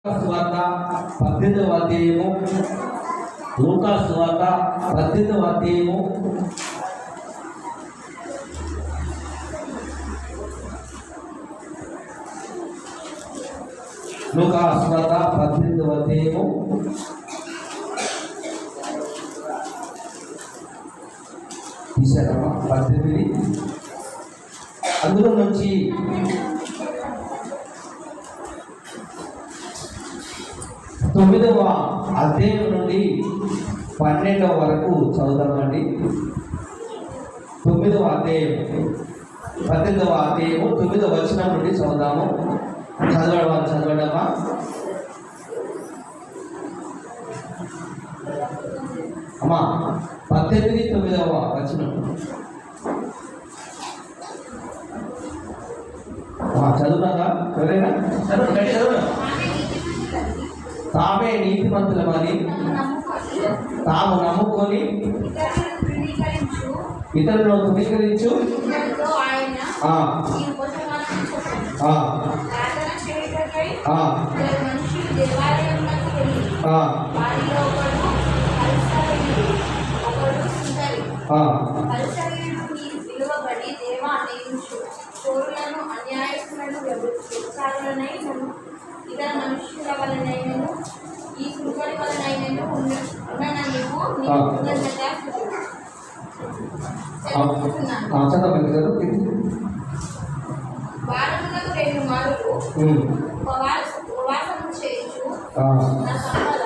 సువార్త 18వ అధ్యాయము, లూకా సువార్త 18వ అధ్యాయము లూకా సువార్త 18వ అధ్యాయము తీశారమ్మా 18 అందులో నుంచి 9వ అధ్యాయం నుండి 12వ వరకు చదువుదామండి. 9వ అధ్యాయం 18వ అధ్యాయము 9వ వచనం నుండి చదువుదాము. చదవడమా అమ్మా 18 9వ వచనం చదువుతాగా ఎవరైనా చదువు. తామే నీతిమంతులమని తాము నమ్ముకొని ఇతరులను తృణీకరించు చోరులను అన్యాయస్తులను వ్యభిచారులనై ఇతర మనుషుల వలనైనను ఈ కృపడి వలనైనను ఉన్ననందుకు వారములకు 2 మారులు ఉపవాసము చేయుచు నా సంపద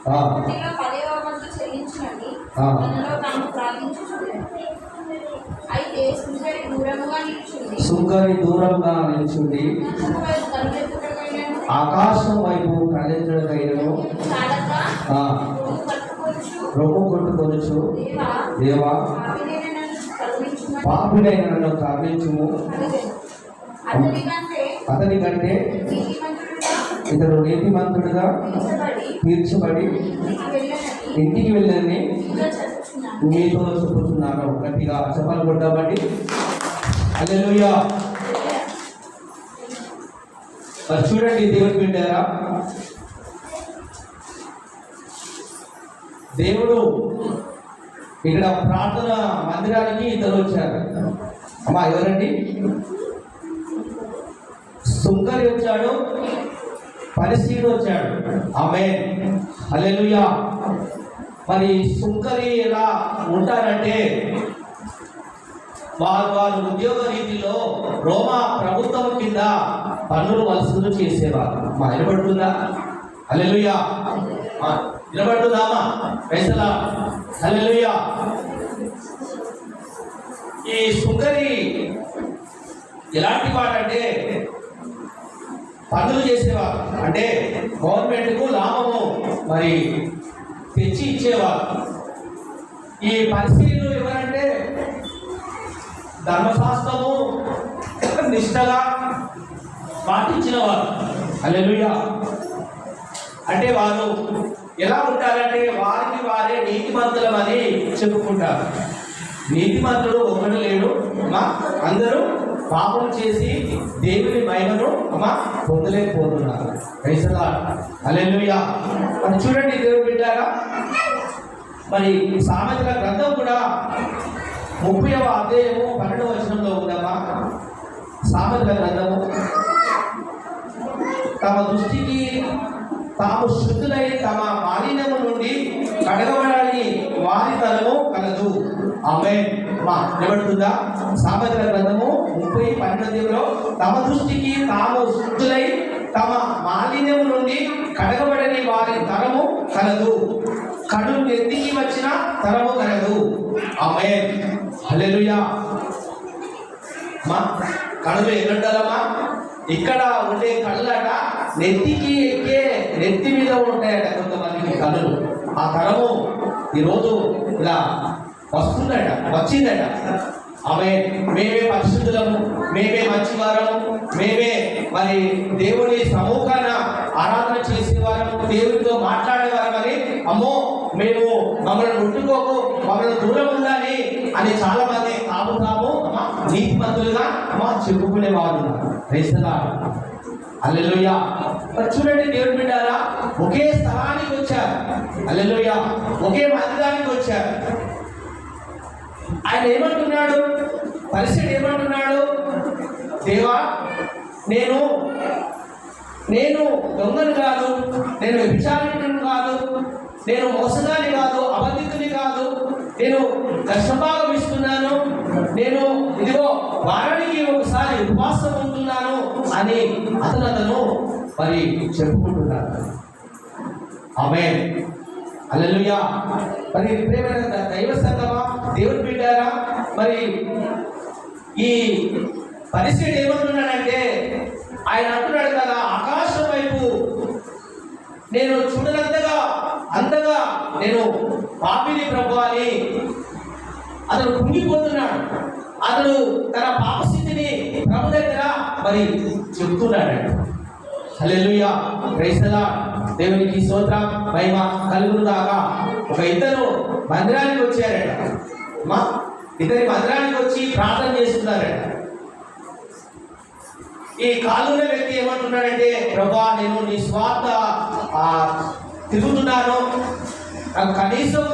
10వ వంతు చెల్లించునని తనలో తాము ప్రార్థించుచుండెను. అయితే సుంకరి దూరంగా నిల్చుండి ఆకాశం వైపు కదిలించడకైనను రొమ్ము కొట్టుకొనుచు, దేవా పాపినైన నన్ను కరుణించుము, అతని కంటే ఇతడు నీతిమంతుడుగా తీర్చబడి ఇంటికి వెళ్ళని మీతో చెప్పుతున్నాను. గట్టిగా చెప్పలు కొట్టామండి. హల్లెలూయా. మరి చూడండి దేవుడు బిడ్డారా, దేవుడు ఇక్కడ ప్రార్థన మందిరానికి ఇద్దరు వచ్చారు. అమ్మా ఎవరండి? సుంకరి వచ్చాడు, పరిశీలి వచ్చాడు. ఆమేన్. హల్లెలూయా. మరి సుంకరి ఎలా ఉంటారంటే వారు ఉద్యోగ రీతిలో రోమా ప్రభుత్వం కింద పన్నులు వసూలు చేసేవారు. మా నిలబడుతుందా? హల్లెలూయా. నిలబడుతుందామా? పైసలా? హల్లెలూయా. ఈ సుంకరి ఎలాంటి వాడంటే పన్నులు చేసేవారు, అంటే గవర్నమెంట్కు లాభము మరి తెచ్చి ఇచ్చేవారు. ఈ పరిశీలనలు ఎవరంటే ధర్మశాస్త్రము నిష్టగా పాటించిన వారు. హల్లెలూయా. అంటే వారు ఎలా ఉంటారంటే వారికి వారే నీతిమంతులమని చెప్పుకుంటారు. నీతిమంతుడు ఒకడు లేడు అమ్మా, అందరూ పాపం చేసి దేవుని మహిమను అమ్మా పొందలేకపోతున్నారు. Praise the lord. హల్లెలూయా. మరి చూడండి దేవుని బిడ్డలారా, మరి సామెతల గ్రంథం కూడా 30వ అధ్యాయము 12వ వచనంలో ఉందమ్మా. సామెతల గ్రంథము, తమ దృష్టికి తాము శుద్ధులై తమ మాలిన్యము నుండి కడగబడాలని వారి తనము కలదు. ఆమేన్. నిలబడుతుందా? సామెతల గ్రంథము 30:12లో తమ దృష్టికి తాము శుద్ధులై తమ మాలిన్యము నుండి కడగబడని వారి తరము కలదు. కడు ఎత్తికి వచ్చిన తరము కలదు. ఆమేన్. హల్లెలూయా. కడులు ఎన్నుండాలమ్మా? ఇక్కడ ఉండే కళ్ళట నెత్తికి ఎక్కే, నెత్తి మీద ఉంటాయట కొంతమందికి కళ్ళు. ఆ తరము ఈరోజు ఇలా వస్తుందట, వచ్చిందట. ఆమె మేమే పరిశుద్ధులము, మేమే మంచివారము, మేమే మరి దేవుని సముఖాన ఆరాధన చేసేవారము, దేవుడితో మాట్లాడేవారమని, అమ్మో మేము మమ్మల్ని ముట్టుకోకు, మమ్మల్ని దూరం ఉండాలి అని చాలా మంది తాము నీతిమంతులుగా చెప్పుకునేవారు. Praise the lord. హల్లెలూయా. మరి చూడండి దేవుని బిడ్డారా, ఒకే స్థలానికి వచ్చారు. హల్లెలూయా. ఒకే మందిరానికి వచ్చారు. ఆయన ఏమంటున్నాడు? పరిసయుడు ఏమంటున్నాడు? దేవా, నేను దొంగను కాదు, నేను వ్యభిచారికుడిని కాదు, నేను మోసగాని కాదు, అబద్ధికుని కాదు, నేను కష్టభాగం ఇస్తున్నాను, నేను ఇదిగో వారానికి ఒకసారి ఉపవాసం ఉంటున్నాను అని అతను మరి చెప్పుకుంటున్నాడు. ఆమేన్. హల్లెలూయా. మరి ప్రియమైన దైవ సంగమా, దేవుని బిడ్డారా, మరి ఈ పరిసయుడు ఏమంటున్నాడంటే, ఆయన అంటున్నాడు కదా, ఆకాశం వైపు నేను అంతగా నేను పాపిని ప్రభు అని అతను కుంగిపోతున్నాడు. అతడు తన పాపస్థితిని ప్రభు దగ్గర మరి చెప్తున్నాడు. హల్లెలూయా. Praise the Lord. దేవునికి స్తోత్రం, మహిమ కలుగును గాక. ఒక ఇద్దరు మందిరానికి వచ్చారట. ఇద్దరి మందిరానికి వచ్చి ప్రార్థన చేస్తున్నారట. ఈ కాలున్న వ్యక్తి ఏమంటున్నాడంటే, ప్రభా, నేను నీ స్వార్థ తిరుగుతున్నాను, నాకు కనీసం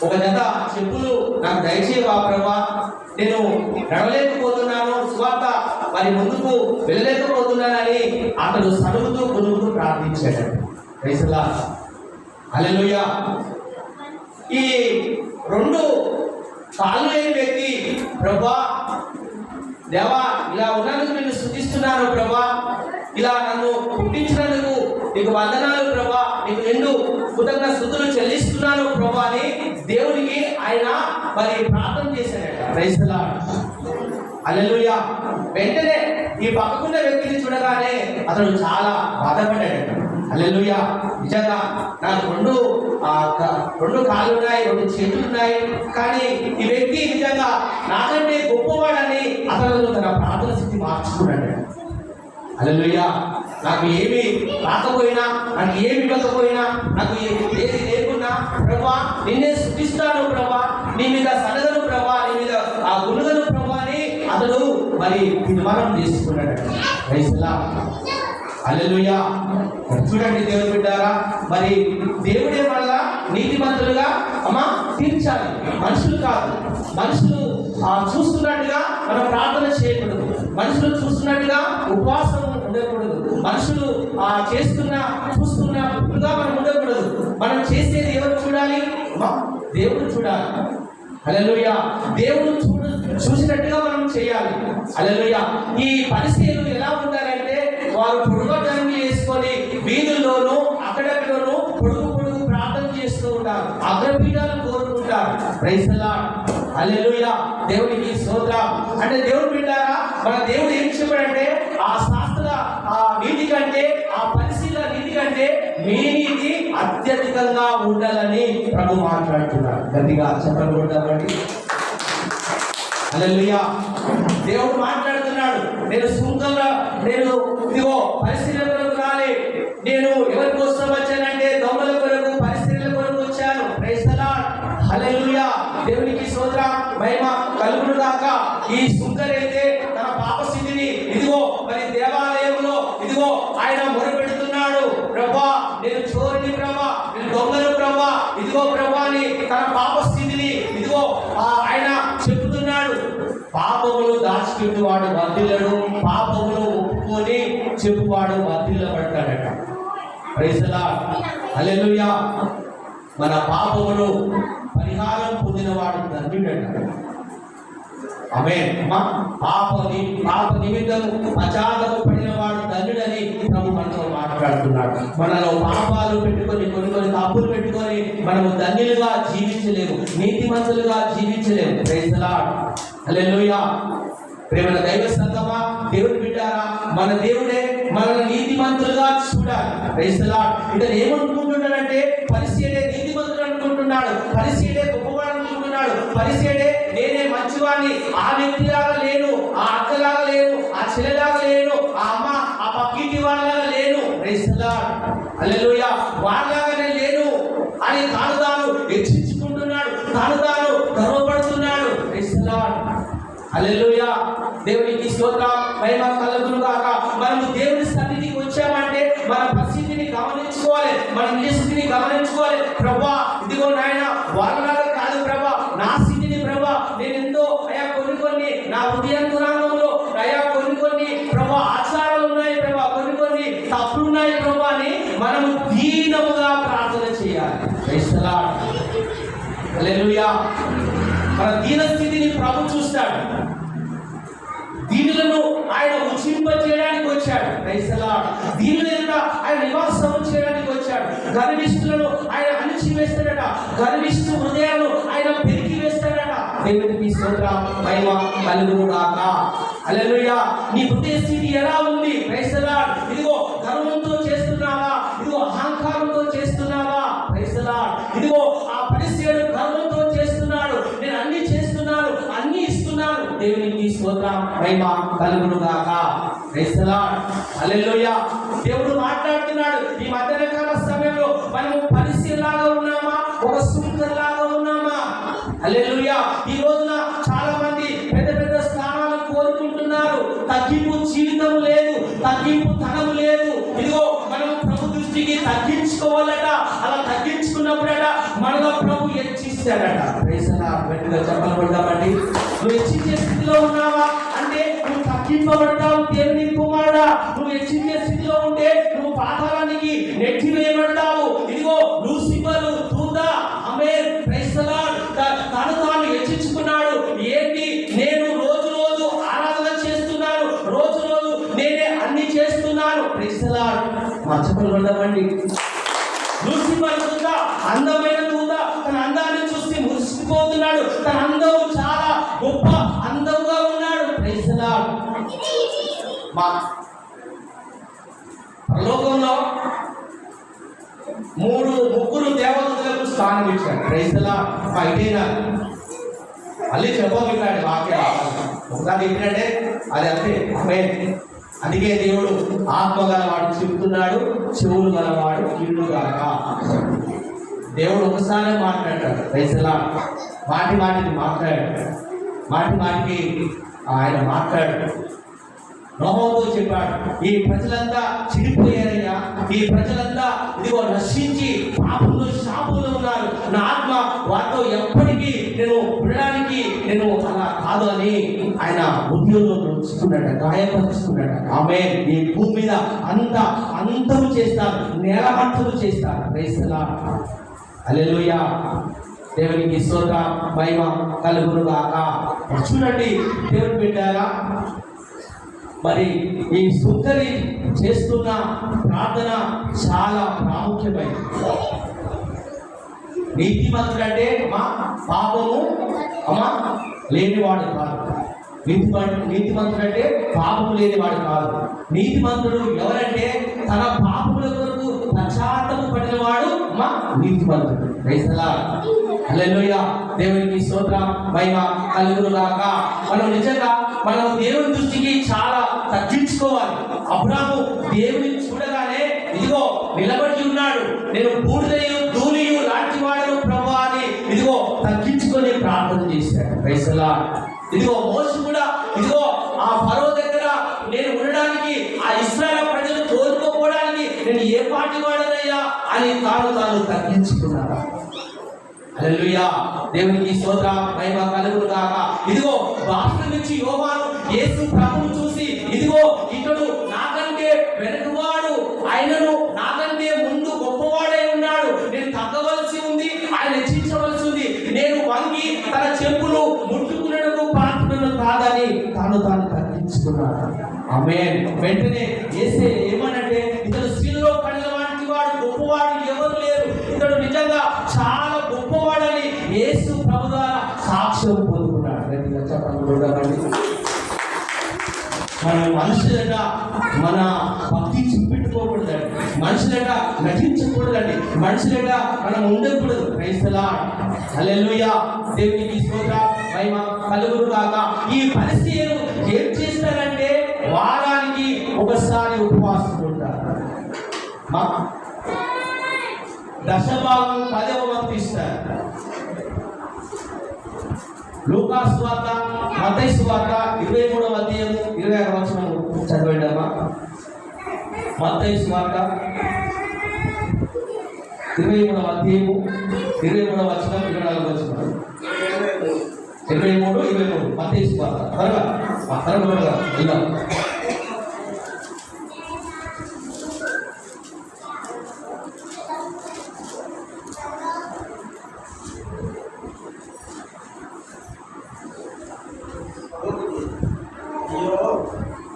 ఒక జత చెప్పులు నాకు దయచేవా ప్రభా, నేను నడవలేకపోతున్నాను, స్వార్థ మరి ముందుకు వెళ్ళలేకపోతున్నానని అతడు సడుగుతూ గురువుతూ ప్రార్థించాడు. Praise the lord. హల్లెలూయా. ఈ రెండు కాళ్ళు లేని వ్యక్తి, ప్రభా దేవా, ఇలా ఉన్నందుకు నేను స్తుతిస్తున్నాను ప్రభా, ఇలా నన్ను పుట్టించినందుకు నీకు వందనాలు ప్రభా, నీకు నిండు కృతజ్ఞత స్తుతులు చెల్లిస్తున్నాను ప్రభా అని దేవునికి ఆయన మరి ప్రార్థన చేశాడట. Praise the lord. హల్లెలూయా. వెంటనే ఈ పక్కకున్న వ్యక్తిని చూడగానే అతడు చాలా బాధపడ్డాడట. హల్లెలూయా. నిజంగా నాకు రెండు కాళ్ళు ఉన్నాయి, రెండు చేతులు ఉన్నాయి, కానీ ఈ వ్యక్తి నిజంగా నాకంటే గొప్పవాడని అతను తన ప్రార్థన స్థితి మార్చుకున్నాడు. హల్లెలూయా. నాకు ఏమి రాకపోయినా, నాకు ఏమి ఇవ్వకపోయినా, నాకు ఏది లేకున్నా ప్రభా నిన్నే స్తుతిస్తాను ప్రభా, నీ మీద సనగను ప్రభా, నీ మీద గునుగను ప్రభా అని అతడు మరి తీర్మానం చేసుకున్నాడు. Praise the lord. హల్లెలూయా. చూడండి దేవుని బిడ్డారా, మరి దేవుడే వల్ల నీతిమంతులుగా తీర్చాలి, మనుషులు కాదు. మనుషులు చూస్తున్నట్టుగా మనం ప్రార్థన చేయకూడదు, మనుషులు చూస్తున్నట్టుగా ఉపవాసం ఉండకూడదు, మనుషులు చూస్తున్నట్టుగా మనం ఉండకూడదు. మనం చేసేది ఎవరు చూడాలి? దేవుడు చూడాలి. హల్లెలూయా. దేవుడు చూసినట్టుగా మనం చేయాలి. హల్లెలూయా. ఈ పరిస్థితులు ఎలా ఉంటారంటే, వారు పొడుగొట్టంగి వేసుకొని వీధుల్లోనూ అక్కడెక్కడోనూ పొడుగు ప్రార్థన చేస్తూ ఉంటారు, అగ్రపీఠాలు కోరుకుంటారు. Praise the lord. హల్లెలూయా. దేవునికి స్తోత్రం. అంటే దేవుడు బిడ్డారా, మన దేవుడు ఏం చెప్పాడంటే, ఆ శాస్త్ర నీతి కంటే, ఆ పరిశీలన నీతి కంటే మీ నీతి అత్యధికంగా ఉండాలని ప్రభు మాట్లాడుతున్నారు. గట్టిగా చెప్పలు కొట్టామండి. హల్లెలూయా. దేవుడు మాట్లాడుతున్నాడు, నేను ఇదిగో పరిశీలన కొరకు రాలే, నేను ఎవరి కోసం వచ్చానంటే దొంగల కొరకు, పరిశీలన కొరకు వచ్చాను. Praise the lord. హల్లెలూయా. దేవునికి స్తోత్రం, మహిమ కలుగును గాక. ఈ సుంకరైతే తన పాపస్థితిని ఇదిగో మరి దేవాలయంలో ఇదిగో ఆయన మొరపెడుతున్నాడు. ప్రభా, నేను చోరుని ప్రభా, నేను దొంగను ప్రభా, ఇదిగో ప్రభా అని తన పాపస్థితిని ఇదిగో ఆయన చెబుతున్నాడు. పాపములు దాచిపెట్టువాడు వర్ధిల్లడు, పాపములు ఒప్పుకొని చెప్పువాడు వర్ధిల్లబడతాడట. Praise the lord. హల్లెలూయా. మన పాపములు పరిహారం పొందినవాడు ధన్యుడట. ఆమేన్. పాప నిమిత్తం పశ్చాత్తాప పడినవాడు ధన్యుడని ప్రభు మనతో మాట్లాడుతున్నాడు. మనలో పాపాలు పెట్టుకొని కొన్ని తప్పులు పెట్టుకొని మనము ధన్యులుగా జీవించలేము, నీతిమంతులుగా జీవించలేము. Praise the lord. హల్లెలూయా. ప్రేమ దైవ సంగమా, దేవుని బిడ్డారా, మన దేవుడే మనల్ని నీతిమంతులుగా చూడాలి. Praise the Lord. ఇతను ఏమనుకుంటున్నాడంటే, పరిసయ్యుడే నీతిమంతుడు అనుకుంటున్నాడు, పరిసయ్యుడే గొప్పవాడు అనుకుంటున్నాడు, పరిసయ్యుడే నేనే మంచివాడిని, ఆ వ్యక్తిలాగా లేను, ఆ అక్కలాగా లేను, ఆ చెల్లెలాగా లేను, ఆ అమ్మ ఆ పక్కింటి వాళ్ళలాగా లేను. Praise the lord. హల్లెలూయా. వాళ్ళలాగానే లేను అని తాను హెచ్చించుకుంటున్నాడు, తాను గర్వపడుతున్నాడు. Praise the lord. హల్లెలూయా. దేవునికి స్తోత్రం, మహిమ కలుగును గాక. మనము దేవుని సన్నిధి మన నిజ స్థితిని గమనించుకోవాలి. ప్రభా ఇదిగో నాయన వాళ్ళలాగా కాదు ప్రభా, నా స్థితిని ప్రభా నేను ఎంతో అయా కొన్ని నా హృదయాంతరాంగంలో అయా కొన్ని ప్రభా ఆచారాలు ఉన్నాయి ప్రభా, కొన్ని తప్పులు ఉన్నాయి ప్రభా అని మనం దీనముగా ప్రార్థన చేయాలి. Praise the lord. హల్లెలూయా. మన దీన స్థితిని ప్రభు చూస్తాడు. దీనులను ఆయన ఉచింపజేయడానికి వచ్చాడు. Praise the Lord. దీనుల యొక్క ఆయన నివాసం చేయడానికి వచ్చాడు. గర్విష్ఠులను ఆయన అణిచివేస్తాడట. గర్విష్ఠు హృదయాలను ఆయన పెరికి వేస్తాడట. దేవునికి స్తోత్రం, మహిమ కలుగును గాక. హల్లెలూయా. నీ హృదయ స్థితి ఎలా ఉంది? Praise the Lord. ఇదిగో గర్వంతో చేస్తున్నావా? ఇదిగో అహంకారంతో చేస్తున్నావా? Praise the Lord. ఇదిగో ఆ పరిస్థితులు గర్వంతో చేస్తున్నాడు. నేను అన్ని చేస్తున్నాను, అన్ని ఇస్తున్నాను. దేవునికి స్తోత్రం, మహిమ కలుగును గాక. Praise the lord. హల్లెలూయా. దేవుడు మాట్లాడుతున్నాడు. ఈ మధ్యాహ్నకాల సమయంలో మనము పరిస్థితిలాగా ఉన్నామా, ఒక సుంకర్లాగా ఉన్నామా? హల్లెలూయా. ఈ రోజున చాలా మంది పెద్ద పెద్ద స్థానాలు కోరుకుంటున్నారు. తగ్గింపు జీవితం లేదు, తగ్గింపు తనము లేదు. ఇదిగో మనం ప్రభు దృష్టికి తగ్గించుకోవాలట. అలా తగ్గించుకున్నప్పుడట మనలో ప్రభు హెచ్చిస్తాడట. Praise the Lord. గట్టిగా చెప్పలు కొడదామండి. నువ్వు హెచ్చించే స్థితిలో ఉన్నావా అంటే నువ్వు తగ్గింపబడతావు. దేవుని కుమారుడా, నువ్వు హెచ్చించే స్థితిలో ఉంటే నువ్వు పాతాళానికి నెట్టివేయబడతావు. ఇదిగో లూసిఫరు దూత, ఆమేన్, ప్రైజ్ ది లార్డ్, తను తాను హెచ్చించుకున్నాడు. ఏంటి? నేను రోజు రోజు ఆరాధన చేస్తున్నాను, రోజు రోజు నేనే అన్ని చేస్తున్నాను. Praise the Lord. మా చెప్పలు కొడదామండి. లూసిఫర్ దూత, అందమైన దూత, తన అందాన్ని చూసి మురిసిపోతున్నాడు. తన అందం చాలా గొప్ప అందంగా ఉన్నాడు. Praise the Lord. మా పరలోకంలో ముగ్గురు దేవతలకు స్థానం ఇచ్చాడు. Praise the Lord. ఇదేనా మళ్ళీ చెప్పగలిగాడు వాక్యం. ఒకసారి ఏంటంటే అది అంతే. ఆమేన్. అందుకే దేవుడు ఆత్మ గలవాడు చెబుతున్నాడు, చెవులు గలవాడు కీడుగాక. దేవుడు ఒకసారి మాట్లాడతాడు. Praise the Lord. మాటికి మాట్లాడాడు. మాటికి ఆయన మాట్లాడాడు. నోహుతో చెప్పాడు, ఈ ప్రజలంతా చెడిపోయారయ్యా, ఈ ప్రజలంతా ఇదిగో నశించి పాపంలో శాపంలో ఉన్నారు. నా ఆత్మ వారితో ఎప్పటికీ నేను వినడానికి నేను అలా కాదు అని ఆయన ఉద్యోగంలో ఉంచుకున్నాడు, గాయపరుచుకున్నాడు. ఆమె ఈ భూమి మీద అంతం చేస్తారు, నేలమట్టలు చేస్తారు. Praise the lord. హల్లెలూయా. దేవునికి స్తోత్రం, మహిమ కలుగును గాక. చూడండి దేవుని బిడ్డలారా, మరి ఈ సుందరి చేస్తున్న ప్రార్థన చాలా ప్రాముఖ్యమైనది. నీతిమంతుడంటే పాపము లేనివాడు కాదు. నీతిమంతుడంటే పాపము లేనివాడు కాదు. నీతిమంతుడు ఎవరంటే తన పాపముల కొరకు పశ్చాత్తాప పడినవాడు నీతిమంతుడు. Praise the lord. హల్లెలూయా. దేవునికి స్తోత్రం, మహిమ కలుగును గాక. మనం నిజంగా మనం దేవుని దృష్టికి చాలా తగ్గించుకోవాలి. అబ్రాహాము దేవుని చూడగానే ఇదిగో నిలబడి ఉన్నాడు. నేను బూడిదయు ధూళియు లాంటి వాడను ప్రభువా అని ఇదిగో తగ్గించుకొని ప్రార్థన చేశాడు. Praise the Lord. ఇదిగో మోషే కూడా ఇదిగో ఆ ఫరో దగ్గర నేను ఉండడానికి, ఆ ఇశ్రాయేలు ప్రజలు తోలుకోపోవడానికి నేను ఏ పాటి వాడనయ్యా అని తాను తగ్గించుకున్నాడు. హల్లెలూయా. దేవునికి స్తోత్రం, మహిమ కలుగును గాక. ఇదిగో బాప్తిసం నుంచి యోహాను యేసు ప్రభువును చూసి ఇదిగో ఇతడు నాకంటే వెనుకవాడు, ఆయనను నాకంటే ముందు గొప్పవాడై ఉన్నాడు, నేను తగ్గవలసి ఉంది, ఆయన హెచ్చించవలసి ఉంది, నేను వంగి తన చెప్పులు ముట్టుకున్నకు పాత్రను కాదని తాను తగ్గించుకున్నాడు. ఆమేన్. వెంటనే యేసే ఏమనంటే ఇతడు శిలువలో పడిన వాడి వాడు గొప్పవాడు ఎవరు లేరు, ఇతడు నిజంగా చాలా గొప్పవాడని యేసు ప్రభు ద్వారా సాక్ష్యం పొందుకున్నాడు. మన మనుషులుగా మన భక్తి చూపెట్టుకోకూడదండి, మనుషులుగా నటించకూడదండి, మనుషులుగా మనం ఉండకూడదు. Praise the lord. హల్లెలూయా. దేవునికి స్తోత్రం, మహిమ కలుగును గాక. ఈ పరిస్థితులు ఏం చేస్తారంటే వారానికి ఒకసారి ఉపవాసం ఉంటారు. దశభాగం 10వ వంతు ఇస్తారు. లూకా సువార్త, మత్తయి సువార్త 23వ అధ్యాయం 21వ వచనం చదవండి అమ్మా. మత్తయి సువార్త 23వ అధ్యాయము 23వ వచనం 24వ వచనం 23 మత్తయి సువార్త త్వరగా వెళ్దాం.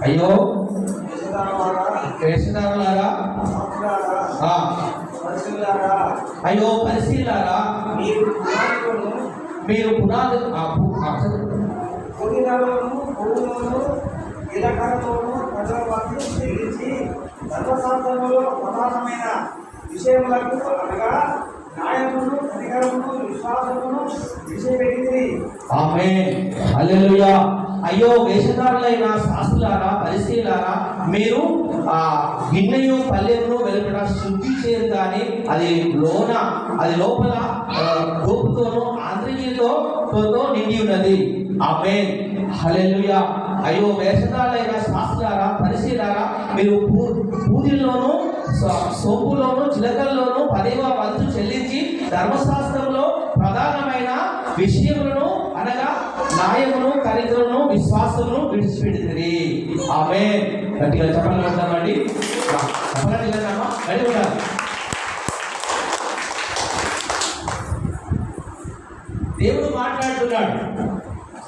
అయ్యో వేషధారులారా, అయ్యో పరిశీలారా, మీరు పునాది విషయములకు అనగా న్యాయమును, కనికరమును, విశ్వాసమును విషయపెట్టింది. ఆమేన్, హల్లెలూయా. అయ్యో వేషధారులైన శాస్త్రులారా, పరిశీలారా, మీరు ఆ గిన్నెయు పల్లెమును వెలుపల శుద్ధి చేయరు, కానీ అది లోపల గోపుతోనూ ఆంధ్రజీతో నిండి ఉన్నది. ఆమేన్, హల్లెలూయా. అయ్యో వేషధారులైన శాస్త్రులారా, పరిశీలారా, మీరు పూజల్లోనూ సోపులోను చిలకల్లోనూ 10వ వంతు చెల్లించి ధర్మశాస్త్రంలో ప్రధానమైన విషయములను అనగా న్యాయమును, కనికరమును, విశ్వాసమును విడిచిపెడుతుంది. ఆమేన్. గట్టిగా చెప్పండి ఉంటామండి. చెప్పండి ఉండాలి. దేవుడు మాట్లాడుతున్నాడు,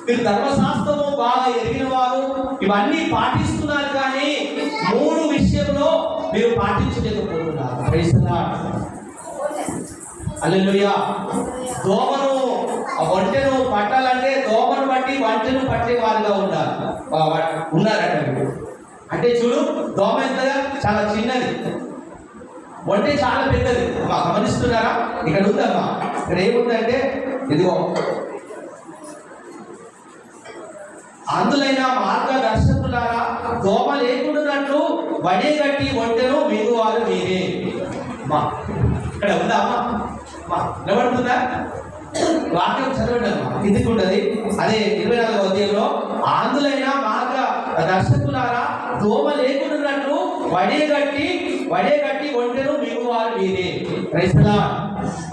మీరు ధర్మశాస్త్రము బాగా ఎరిగిన వారు, ఇవన్నీ పాటిస్తున్నారు, కానీ 3 విషయంలో మీరు పాటించలేకపోతున్నారు. Praise the lord. హల్లెలూయా. దోమను ఒంటెను పట్టాలంటే దోమను బట్టి వంటను పట్టే వారుగా ఉన్నారట మీరు. అంటే చూడు, దోమ ఎంతగా చాలా చిన్నది, ఒంటె చాలా పెద్దది. అమ్మా గమనిస్తున్నారా? ఇక్కడ ఉందమ్మా, ఇక్కడ ఏముందంటే ఇదిగో అందులైన మార్గదర్శకులారా, దోమ లేకుండానట్లు వడే గట్టి ఒంటెను మిగువారు మీరే. మా ఇక్కడ ఉందా అమ్మా? నిలబడుతుందా? వాక్యం చదవండి అమ్మా, కిందికి ఉంటుంది. అదే 24వ అధ్యాయంలో అందులైన మార్గదర్శకులారా, దోమ లేకుండానట్లు వడే గట్టి ఒంటెను మిగువారు మీరే. Praise the lord.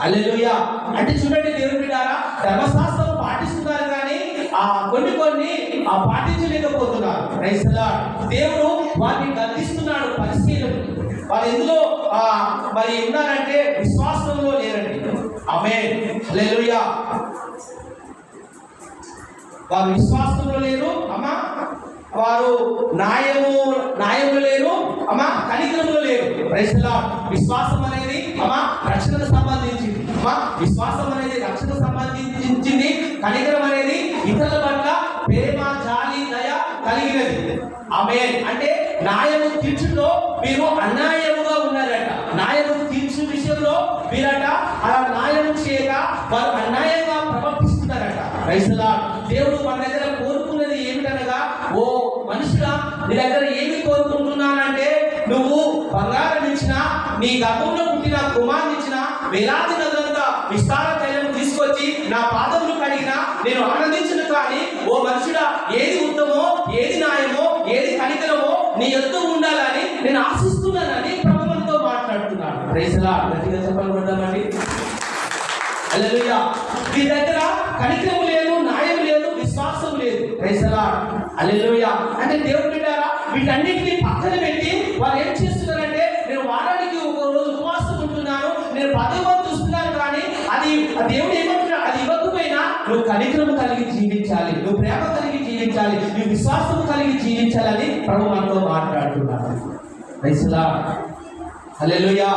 హల్లెలూయా. అంటే చూడండి దేవుని బిడ్డలారా, ధర్మశాస్త్రం పాటిస్తున్నారు, కానీ కొన్ని పాటించలేకపోతున్నారు. Praise the lord. దేవుడు వారిని గద్దిస్తున్నాడు. పరిశీలన వాళ్ళు ఎందులో మరి ఉన్నారంటే విశ్వాసంలో లేరండి. ఆమేన్, హల్లెలూయా. వారు విశ్వాసంలో లేరు అమ్మా, వారు న్యాయము లేరు అమ్మా, కనికరములో లేరు. Praise the Lord. విశ్వాసం అనేది అమ్మా రక్షణకు సంబంధించింది. అమ్మా విశ్వాసం అనేది రక్షణకు సంబంధించింది. కనికరం అనేది ఇతరుల పట్ల ప్రేమ, జాలి, దయ కలిగినది. ఆమేన్. అంటే న్యాయము తీర్చులో మీరు అన్యాయముగా ఉన్నారట. న్యాయము తీర్చు విషయంలో మీరట అలా న్యాయము చేయక వారు అన్యాయంగా ప్రవర్తిస్తున్నారట. Praise the lord. దేవుడు మన దగ్గర కోరుకున్నది ఏమిటనగా, ఓ మనుషులా, నీ దగ్గర ఏమి కోరుకుంటున్నానంటే, నువ్వు బంగారం ఇచ్చినా, నీ గర్భంలో పుట్టిన కుమారుని ఇచ్చినా, వేలాది నదులంతా విస్తార తైలం తీసుకొచ్చి నా పాదములు కడిగినా నేను ఆనందించను, కానీ ఓ మనుషుడా, ఏది ఉత్తమో, ఏది న్యాయమో, ఏది కనికరమో నీ యొద్ద ఉండాలని నేను ఆశిస్తున్నానని ప్రభువుతో మాట్లాడుతున్నాడు. Praise the Lord. గట్టిగా చెప్పాలి. హల్లెలూయా. మీ దగ్గర కనికరము లేదు, న్యాయం లేదు, విశ్వాసం లేదు. Praise the lord. హల్లెలూయా. అంటే దేవుడు బిడ్డలారా, వీటన్నిటిని పక్కన పెట్టి వారు ఏం చేస్తున్నారంటే, నేను వారానికి ఒక రోజు ఉపవాసం ఉంటున్నాను, నేను 10వ వంతు చూస్తున్నాను, కానీ అది దేవుడు ఏమంటున్నాడు, అది ఇవ్వకపోయినా నువ్వు కనికరము కలిగి జీవించాలి, నువ్వు ప్రేమ కలిగి జీవించాలి, నువ్వు విశ్వాసం కలిగి జీవించాలని ప్రభు మనతో మాట్లాడుతున్నాడు. Praise the lord. హల్లెలూయా.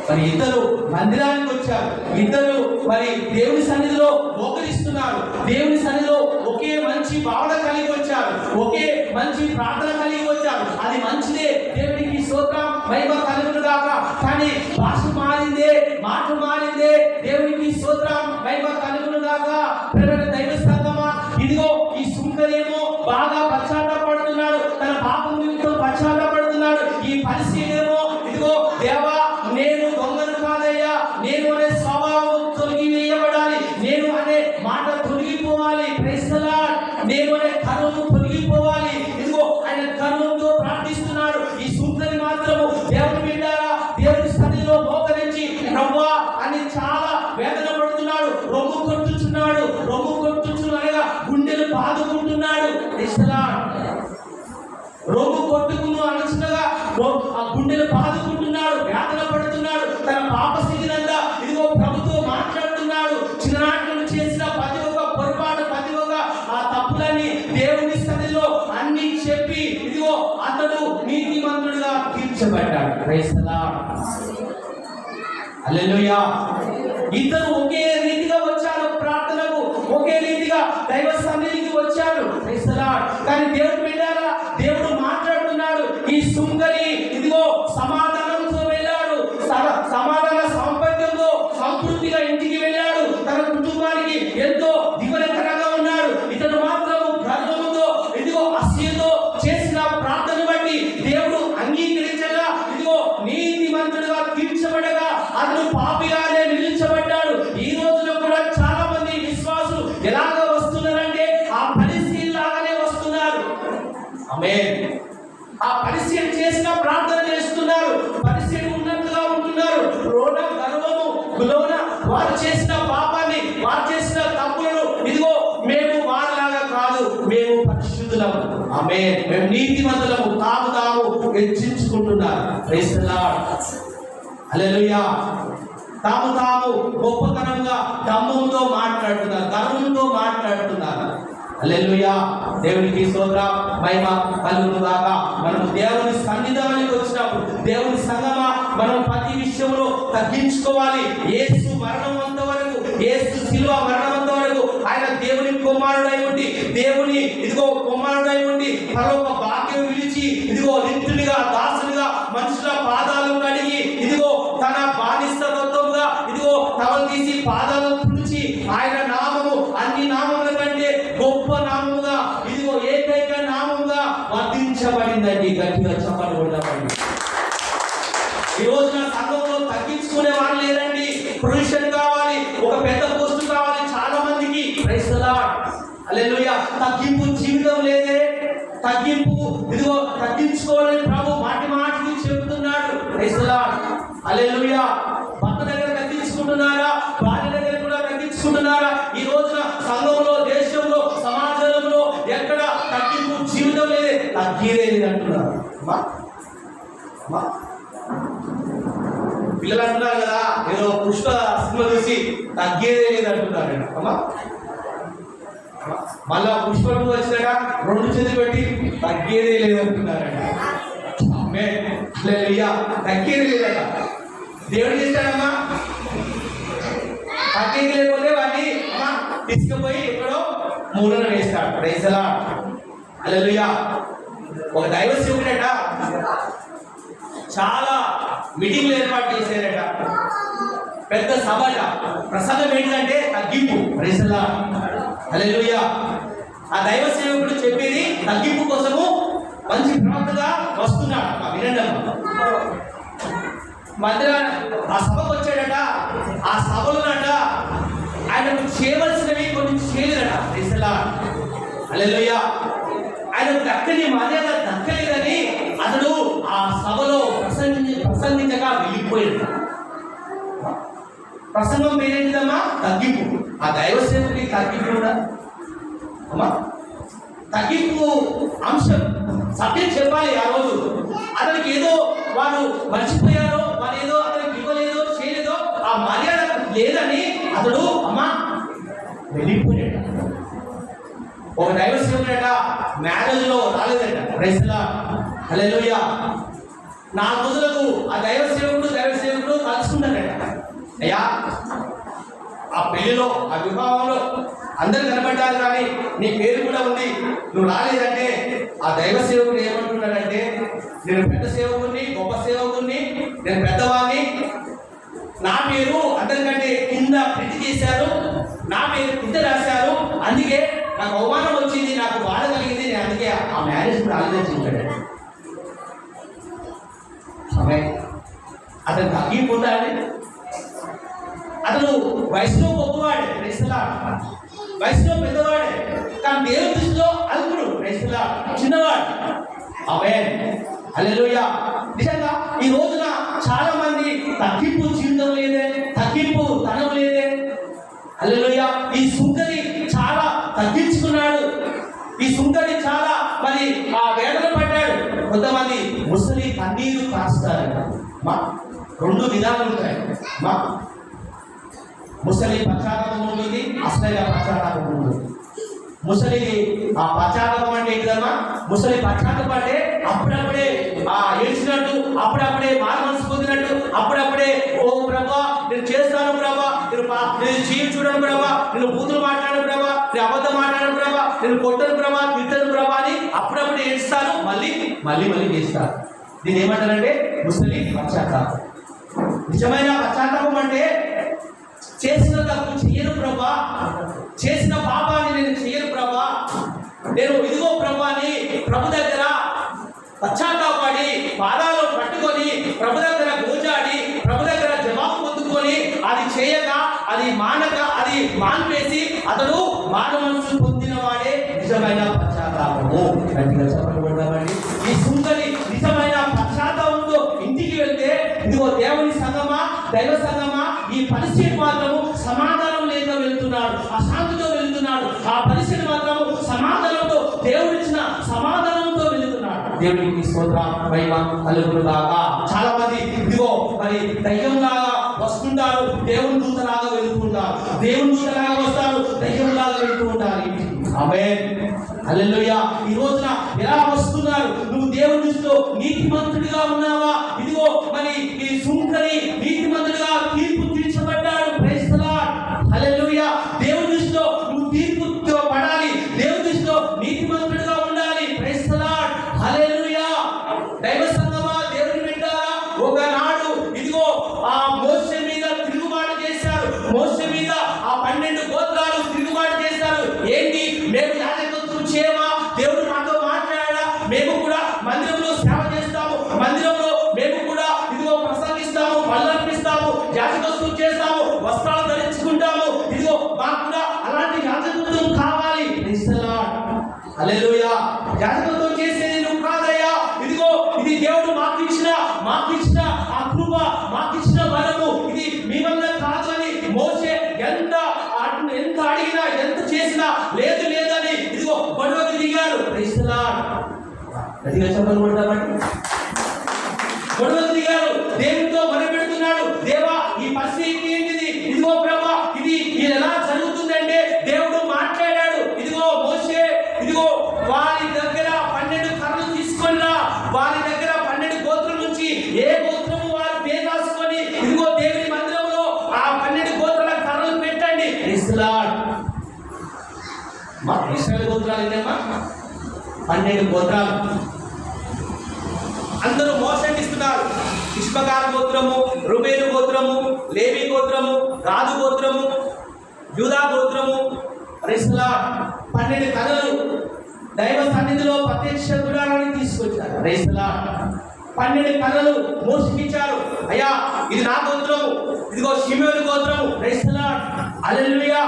మరి ఇద్దరు మందిరానికి వచ్చారు, ఇద్దరు మరి దేవుని సన్నిధిలో మోకరిస్తున్నారు, దేవుని సన్నిధిలో ఒకే మంచి భావన కలిగి వచ్చారు, ఒకే మంచి ప్రార్థన కలిగి వచ్చారు. అది మంచిదే, దేవునికి స్తోత్రం, మహిమ కలుగును గాక. కానీ భాష మారిందే, మాట మారిందే, దేవునికి స్తోత్రం, మహిమ కలుగును గాక. ప్రియమైన దైవ సంగమా, ఇదిగో ఈ సుంకరేమో బాగా పశ్చాత్తాపడుతున్నాడు, తన పాపం నిమిత్తం పశ్చాత్తాపడుతున్నాడు. ఈ పరిశీలేమో ఇదిగో, దేవా నేను దొంగను కాదయ్యా, నేను అనే స్వభావం తొలగివేయబడాలి, నేను అనే మాట తొలగిపోవాలి. Praise the Lord. నేను అనే కర్మము తొలగిపోవాలి. ఇదిగో ఆయన కర్మంతో ప్రార్థిస్తున్నాడు. ఈ సూత్రని మాత్రము దేవుని బిడ్డలారా, దేవుని సన్నిధిలో మోకరించి ప్రభువా అని చాలా వేదన పడుతున్నాడు, రొమ్ము కొట్టుచున్నాడు, అనగా గుండెలు బాదుకుంటున్నాడు. రొమ్ము కొట్టుకును అనచునగా ఆ గుండెలు బాదుకుంటున్నాడు, వేదన పడుతున్నాడు. తన పాప స్థితినంతా ఇదిగో ప్రభుతో మాట్లాడుతున్నాడు. చిన్ననాటి నుండి చేసిన ప్రతి ఒక్క పొరపాటు, ప్రతి ఒక్క ఆ తప్పులని దేవుని సన్నిధిలో అన్ని చెప్పి ఇదిగో అతడు నీతిమంతుడిగా తీర్చబడ్డాడు. Praise the lord. హల్లెలూయా. ఇద్దరు ఒకే రీతిగా వచ్చారు ప్రార్థనకు, ఒకే రీతిగా దైవ సన్నిధికి వచ్చారు. Praise the Lord. కానీ దేవుడు వెళ్ళారా, దేవుడు మాట్లాడుతున్నాడు. ఈ సుందరి ఇదిగో సమాధానంతో వెళ్ళాడు, సమాధాన సాంపత్యంతో సంతృప్తిగా ఇంటికి వెళ్ళాడు. తన కుటుంబానికి ఎంతో దివనకరంగా ఉన్నాడు. ఇతడు మాత్రం గర్వముతో ఇదిగో అసూయతో చేసిన ప్రార్థన బట్టి దేవుడు అంగీకరించగా ఇదిగో నీతిమంతుడుగా తీర్చబడగా అతడు పాపిగానే నిలిచబడ్డాడు. ఈ రోజులో కూడా చాలా మంది విశ్వాసులు ఎలాగ వస్తున్నారంటే ఆ పరిస్థితి లాగానే వస్తున్నారు. ఆమేన్. ఆ పరిస్థితి చేసిన ప్రార్థన చేస్తున్నారు, పరిస్థితి ఉన్నట్టుగా ఉంటున్నారు. రోడ గర్వము గులోన వారు చేసిన పాపాన్ని, వారు చేసిన తప్పులను ఇదిగో మేము వారిలాగా కాదు, మేము పరిశుద్ధులము, ఆమేన్, మేము నీతిమంతులము తాము హెచ్చించుకుంటున్నారు. Praise the lord. హల్లెలూయా. తాము గొప్పతనంగా దమ్ముతో మాట్లాడుతున్నారు, గర్వంతో మాట్లాడుతున్నారు. హల్లెలూయా. దేవునికి స్తోత్రం, మహిమ కలుగును గాక. మనం దేవుని సన్నిధానానికి వచ్చినప్పుడు దేవుని సంగమా మనం ప్రతి విషయంలో తగ్గించుకోవాలి. యేసు మరణం వరకు, యేసు శిలువ మరణం వరకు ఆయన దేవుని కుమారుడై ఉండి, దేవుని ఇదిగో కుమారుడై ఉండి పరలోక భాగ్యం విలిచి ఇదిగో నిత్యునిగా దాసునిగా మనుషుల పాదాలు కడిగి ఇదిగో తన బానిసత్వంగా ఇదిగో తమను తీసి పాదాలను తుడిచి ఆయన నామము అన్ని నామముల కంటే గొప్ప నామముగా ఇదిగో ఏకైక నామముగా వర్ధించబడిందండి. గట్టిగా చెప్పండి కొడతామండి. ఈ రోజున సంఘంలో తగ్గించుకునే వాళ్ళు లేరండి. ప్రొఫెషన్ కావాలి, ఒక పెద్ద పోస్ట్ కావాలి చాలా మందికి. Praise the lord. హల్లెలూయా. తగ్గింపు జీవితం లేదే. తగ్గింపు ఇదిగో తగ్గించుకోవాలని ప్రభు మాటికి చెబుతున్నాడు. Praise the lord. హల్లెలూయా. భర్త దగ్గర తగ్గించుకుంటున్నారా, భార్య దగ్గర కూడా తగ్గించుకుంటున్నారా? ఈ రోజున సంఘంలో, దేశంలో, సమాజంలో ఎక్కడ తగ్గింపు జీవితం లేదే, తగ్గేదే లేదంటున్నారు. పిల్లలు అంటున్నారు కదా, ఏదో పుష్ప సినిమా చూసి తగ్గేదే లేదంటున్నారు. అమ్మా మళ్ళా పుష్పకు వచ్చినాక 2 చేతులు పెట్టి తగ్గేదే లేదంటున్నారండి. తగ్గేది లేదట. దేవుడు చేస్తాడమ్మా, తగ్గేది లేకపోతే వాడిని అమ్మా తీసుకుపోయి ఎక్కడో మూలన వేస్తాడు. Praise the lord. హల్లెలూయా. ఒక దైవ సేవకుడట చాలా మీటింగ్లు ఏర్పాటు చేశారట, పెద్ద సభట. ప్రసంగం ఏంటంటే తగ్గింపు. Praise the lord. హల్లెలూయా. ఆ దైవ సేవకుడు చెప్పేది తగ్గింపు కోసము మంచి ప్రవక్తగా వస్తున్నాడు. వినండి. మధ్యలో ఆ సభకు వచ్చాడట. ఆ సభలోనట ఆయనకు చేయవలసినవి కొన్ని చేయలేదట. Praise the lord. హల్లెలూయా. ఆయనకు దక్కని మర్యాద దక్కలేదని అతడు ఆ సభలో ప్రసంగించగా వెళ్ళిపోయాడు. ప్రసంగం పేరేంటిదమ్మా? తగ్గింపు. ఆ దైవ సేవకుడికి తగ్గింపు కూడా అమ్మా, తగ్గింపు అంశం సత్యం చెప్పాలి. ఆ రోజు అతనికి ఏదో వారు మర్చిపోయారో, వారు ఏదో అతనికి ఇవ్వలేదో చేయలేదో ఆ మర్యాద లేదని అతడు అమ్మా వెళ్ళిపోయాడు. ఒక దైవ సేవకుడట మ్యారేజ్ లో రాలేదట. Praise the lord. హల్లెలూయా. 4 రోజులకు ఆ దైవ సేవకుడు కలుసుకున్నాడట. అయ్యా, ఆ పెళ్లిలో, ఆ వివాహంలో అందరు కనబడ్డారు కానీ నీ పేరు కూడా ఉంది, నువ్వు రాలేదంటే ఆ దైవ సేవకుడు ఏమంటున్నాడంటే, నేను పెద్ద సేవకుడిని, గొప్ప సేవకుడిని, నేను పెద్దవాడిని, నా పేరు అందరికంటే కింద ప్రింట్ చేశారు, నా పేరు కింద రాశారు, అందుకే నాకు అవమానం వచ్చింది, నాకు బాధ కలిగింది, నేను అందుకే ఆ మ్యారేజ్ రాలేదని చెప్పాడు. అతను తగ్గిపోతాడు. అతను వయసులో గొప్పవాడే. Praise the lord. వయసులో పెద్దవాడే, కానీ దేవుని దృష్టిలో అల్పుడు. Praise the lord. చిన్నవాడు. ఆమేన్. హల్లెలూయా. నిజంగా ఈ రోజున చాలా మంది తగ్గింపు జీవితం లేదే. హల్లెలూయా. ఈ సుంకరి చాలా తగ్గించుకున్నాడు. ఈ సుంకరి చాలా మరి ఆ వేదన పడ్డాడు. కొంతమంది ముసలి కన్నీరు కాస్తారు. మా 2 విధాలు ఉంటాయి. మా ముసలి పశ్చాత్తాపం ఉంటుంది, అసలైన పశ్చాత్తాపం ఉంటుంది. ముసలి ఆ పశ్చాత్తాపం అంటే ఏంటమ్మా? ముసలి పశ్చాత్తాపం అంటే అప్పుడప్పుడే ఏడ్చినట్టు, అప్పుడప్పుడే మనసు పొందినట్టు, అప్పుడప్పుడే ఓ ప్రభా నేను చేస్తాను ప్రభా, నేను చీలు చూడను ప్రభా, నేను బూతులు మాట్లాడను ప్రభా, నేను అబద్ధం మాట్లాడను ప్రభా, నేను కొట్టను ప్రభా, తిట్టను ప్రభా అని అప్పుడప్పుడు ఏడుస్తాను, మళ్ళీ మళ్ళీ మళ్ళీ చేస్తాను. దీన్ని ఏమంటారంటే ముసలి పశ్చాత్తాపం. నిజమైన పశ్చాత్తాపం అంటే చేసిన తప్పు చెయ్యను ప్రభా, చేసిన పాపాన్ని నేను చెయ్యను ప్రభా, నేను ఇదిగో ప్రభా అని ప్రభు దగ్గర పశ్చాత్తాపడి పాదాలు పట్టుకొని ప్రభు దగ్గర గోజాడి ప్రభు దగ్గర జవాబు పొందుకొని అది చేయక, అది మానక, అది మాన్పేసి అతడు మానవ మనసు పొందిన వాడే నిజమైన పశ్చాత్తాపము. గట్టిగా చెప్పబడ్డామండి. ఈ సుందరి నిజమైన పశ్చాత్తాపంతో ఇంటికి వెళ్తే ఇదిగో దేవుని సంగమా, దైవ సంగమా, ఈ పరిస్థితి మాత్రము సమాధానం లేక వెళ్తున్నాడు, అశాంతితో వెళ్తున్నాడు. ఆ పరిస్థితి మాత్రము సమాధానంతో, దేవుడిచ్చిన సమాధానంతో వెళ్తున్నాడు. దేవునికి స్తోత్రం మహిమ కలుగును గాక. చాలా మంది ఇదిగో మరి దయ్యంలాగా వస్తుంటారు, దేవుని దూతలాగా వెళ్తుంటారు, దేవుని దూతలాగా వస్తారు, దయ్యంలాగా వెళ్తూ ఉంటారు. ఆమేన్ హల్లెలూయా. ఈ రోజున ఎలా వస్తున్నారు? నువ్వు దేవుని దృష్టిలో నీతిమంతుడిగా ఉన్నావా? ఇదిగో మరి ఈ సుంకరి నీతిమంతుడిగా తీర్పు తీర్చబడ్డాడు. Praise the lord. హల్లెలూయా. దేవుని దృష్టిలో నువ్వు తీర్పు పడాలి, దేవుని దృష్టిలో నీతిమంతుడిగా ఉండాలి. Praise the lord. హల్లెలూయా. దైవ సంగమా, దేవుని బిడ్డలారా, ఒకనాడు ఇదిగో ఆ మోషే మీద తిరుగుబాటు చేశారు. మోషే మీద ఆ 12 గోత్రాలు తిరుగుబాటు చేశారు. ఏంటి? మేము యాజకత్వం చేయమా? దేవుడు మాతో మాట్లాడా? మేము కూడా మందిరంలో సేవ చేస్తాము, మందిరంలో మేము కూడా ఇదిగో ప్రసంగిస్తాము, బల్లర్పిస్తాము, యాజకత్వం చేస్తాము, వస్త్రాలు ధరించుకుంటాము. ఇదిగో మాకు కూడా అలాంటి యాజకత్వం కావాలి. Praise the lord. హల్లెలూయా. యాజకత్వం చేసేది నువ్వు కాదయ్యా, ఇదిగో ఇది దేవుడు మాకు ఇచ్చిన ఆ కృప, మాకు ఇచ్చిన వరము, ఇది మీ వల్ల కాదు అని మోషే ఎంత అడిగినా, ఎంత చేసినా లేదు లేదని ఇదిగో గొడవకు దిగారు. Praise the Lord. గట్టిగా చెప్పబడ్డామండి. గొడవకు దిగారు, దేవునితో మొరపెడుతున్నాడు. దేవా ఈ పరిస్థితి ఏంటిది? ఇదిగో ప్రభా ఇది ఎలా జరుగుతుందంటే దేవుడు మాట్లాడాడు. ఇదిగో మోషే ఇదిగో వారి దగ్గర 12 కర్రలు తీసుకొనిరా, వారి దగ్గర 12 గోత్రం నుంచి ఏ గోత్రము వారు పేరాసుకొని ఇదిగో దేవుని మందిరంలో ఆ 12 గోత్రాల కర్రలు పెట్టండి. Praise the Lord. మా ఇశ్రాయేలు గోత్రాలు ఏమా 12 గోత్రాలు అందరూ మోషన్ ఇస్తున్నారు. ఇష్మకార గోత్రము, రూబేను గోత్రము, లేవి గోత్రము, గాదు గోత్రము, యూదా గోత్రము. Praise the lord. 12 కర్రలు దైవ సన్నిధిలో ప్రత్యక్ష గుడారాన్ని తీసుకొచ్చారు. Praise the lord. 12 కర్రలు మోసుకిచ్చారు. అయ్యా ఇది నా గోత్రము, ఇదిగో షిమయోను గోత్రము. Praise the lord. హల్లెలూయా.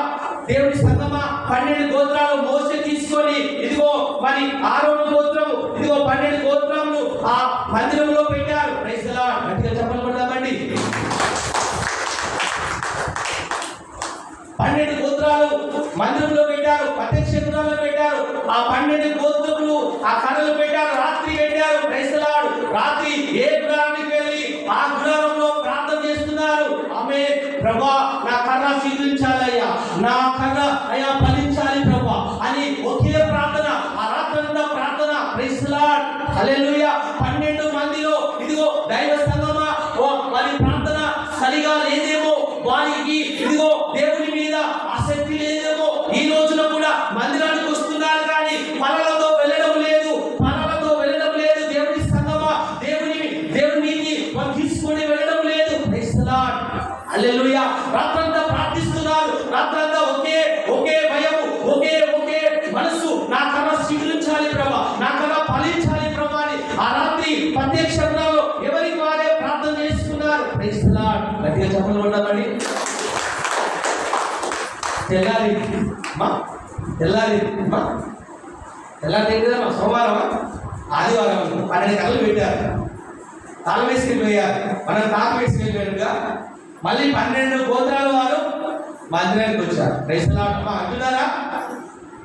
దేవుని సంగమా 12 గోత్రాలు మోసే తీసుకొని ఇదిగో మరి ఆరోను గోత్రము, ఇదిగో 12 గోత్రములు ఆ మందిరంలో పెట్టారు. Praise the Lord. గట్టిగా చెప్పబడ్డామండి. 12 గోత్రాలు మందిరంలో పెట్టారు, ప్రత్యక్ష గుడారంలో పెట్టారు. ఆ 12 గోత్రములు ఆ కర్రలు పెట్టారు, రాత్రి పెట్టారు. Praise the Lord. రాత్రి ఏ గుడారానికి వెళ్ళి ఆ గుడారంలో ప్రార్థన చేస్తున్నారు. ఆమేన్. ప్రభా నా కర్ర స్వీకరించాలయ్యా, నా కర్ర అయ్యా ఫలించాలి ప్రభా అని ఒకే ప్రార్థన, ఆ రాత్రంతా ప్రార్థన. Praise the lord. హల్లెలూయా. 12 మందిలో ఇదిగో దైవ సంగమా వారి ప్రార్థన సరిగా లేదేమో, వారికి ఇదిగో దేవుని మీద ఆసక్తి లేదేమో. ఈ రోజున కూడా మందిరానికి వస్తున్నారు కానీ పనులతో వెళ్ళడం లేదు, పనులతో వెళ్ళడం లేదు. దేవుని సంగమా దేవుని తీసుకొని వెళ్ళడం లేదు. Praise the lord. హల్లెలూయా. రాత్రంతా ప్రార్థిస్తున్నారు, రాత్రంతా ఒకే భయం, ఒకే మనసు. నా కర్ర స్వీకరించాలి ప్రభా, నా కర్ర ఫలించాలి ప్రభా అని ఆ రాత్రి ప్రత్యక్షంలో ఎవరికి వారే ప్రార్థన చేసుకున్నారు. Praise the Lord. గట్టిగా చెప్పబడ్డామండి. తెల్లారి మా సోమవారం ఆదివారం 12 కర్రలు పెట్టారు, తాళం వేసుకుని పోయారు. మనం తాళం వేసుకుని వెళ్ళినట్టుగా మళ్ళీ 12 గోత్రాల వారు మందిరానికి వచ్చారు. Praise the Lord. అంటున్నారా?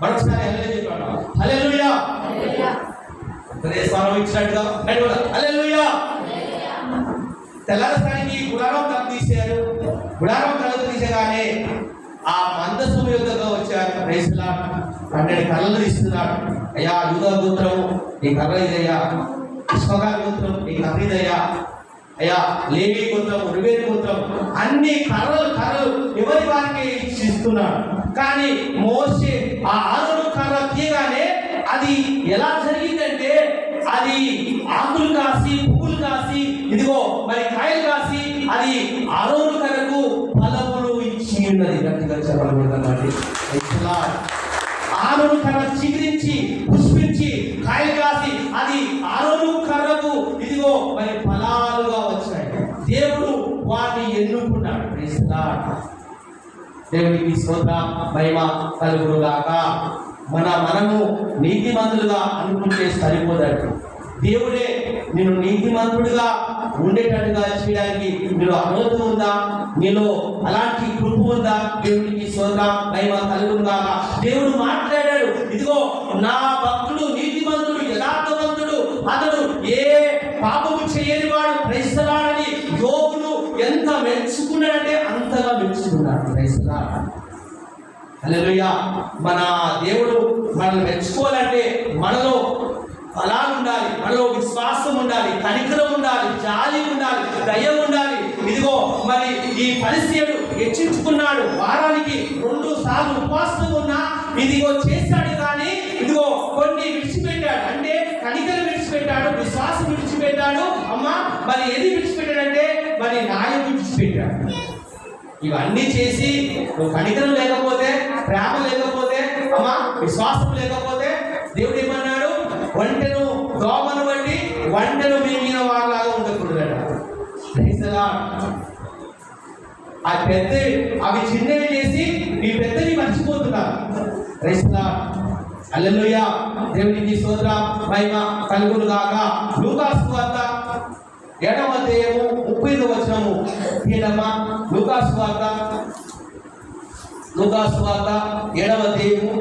మరొకసారి హల్లెలూయా చెప్పండి. హల్లెలూయా. స్వరం ఇచ్చినట్టుగా హల్లెలూయా. తెల్లారసానికి గుడారం తలుపు తీశారు. గుడారం తలుపు తీసగానే ఆ మందసం యుద్ధంగా వచ్చారు. Praise the lord. 12 కర్రలు తీస్తున్నాడు. అయ్యా యూదా గోత్రం ఈ కర్ర ఇదయ్యా, ఇస్సాకారు గోత్రం ఈ కర్ర ఇదయ్యా, అయ్యా లేవి గోత్రం, రూబేను గోత్రం, అన్ని కర్రలు ఎవరి వారికి ఇస్తున్నాడు. కానీ మోషే ఆ ఆరోను కర్ర తీయగానే అది ఎలా జరిగిందంటే అది ఆకులు కాసి పువ్వులు కాసి ఇదిగో మరి కాయలు కాసి అది ఆరోను కర్రకు ఫలములు ఇచ్చి ఉన్నది. గట్టిగా చెప్పబడుతుందండి. ఆరోను కర్ర చిగురించి పుష్పించి కాయలు కాసి అది ఆరోను కర్రకు ఇదిగో మరి ఫలాలుగా వచ్చాయి. దేవుడు వారిని ఎన్నుకున్నాడు. Praise the Lord. దేవునికి స్తోత్రం, మహిమ కలుగునుగాక. మనము నీతిమంతులుగా అనుకుంటే సరిపోదండి. దేవుడే నేను నీతిమంతుడిగా ఉండేటట్టుగా చేయడానికి నీలో అనుమతి ఉందా? నీలో అలాంటి కృప ఉందా? దేవునికి స్తోత్రం, మహిమ కలుగునుగాక. దేవుడు మాట్లాడాడు, ఇదిగో నా భక్తుడు నీతిమంతుడు యథార్థవంతుడు, అతడు ఏ పాపము చేయని వాడు. ప్రైజ్ ది లార్డ్ అని యోబును ఎంత మెచ్చుకున్నాడంటే అంతగా మెచ్చుకున్నాడు. Praise the lord. హల్లెలూయా. మన దేవుడు మనల్ని మెచ్చుకోవాలంటే మనలో ఫలాలు ఉండాలి, మనలో విశ్వాసం ఉండాలి, కనికరం ఉండాలి, జాలి ఉండాలి, దయ ఉండాలి. ఇదిగో మరి ఈ పరిస్థితుడు హెచ్చించుకున్నాడు. వారానికి 2 సార్లు ఉపవాసం ఉన్నా ఇదిగో చేశాడు. కానీ ఇదిగో కొన్ని విడిచిపెట్టాడు. అంటే కనికరం విడిచిపెట్టాడు, విశ్వాసం విడిచిపెట్టాడు. అమ్మా మరి ఏది విడిచిపెట్టాడంటే మరి న్యాయం విడిచిపెట్టాడు. ఇవన్నీ చేసి నువ్వు కనికరం లేకపోతే, ప్రేమ లేకపోతే, అమ్మా విశ్వాసం లేకపోతే దేవుడు ఏమన్నాడు? వంటను దోమను బట్టి వంటను మింగిన వాళ్ళలాగా ఉండకూడదట. Praise the lord. ఆ పెద్ద అవి చిన్నవి చేసి మీ పెద్దవి మర్చిపోతున్నారు. Praise the lord. హల్లెలూయా. దేవునికి స్తోత్రం, మహిమ కలుగునుగాక. లూకాసు వార్త 7వ అధ్యాయము 35వ వచనము. ఏంటమ్మా? లూకాసు వార్త 7వ అధ్యాయము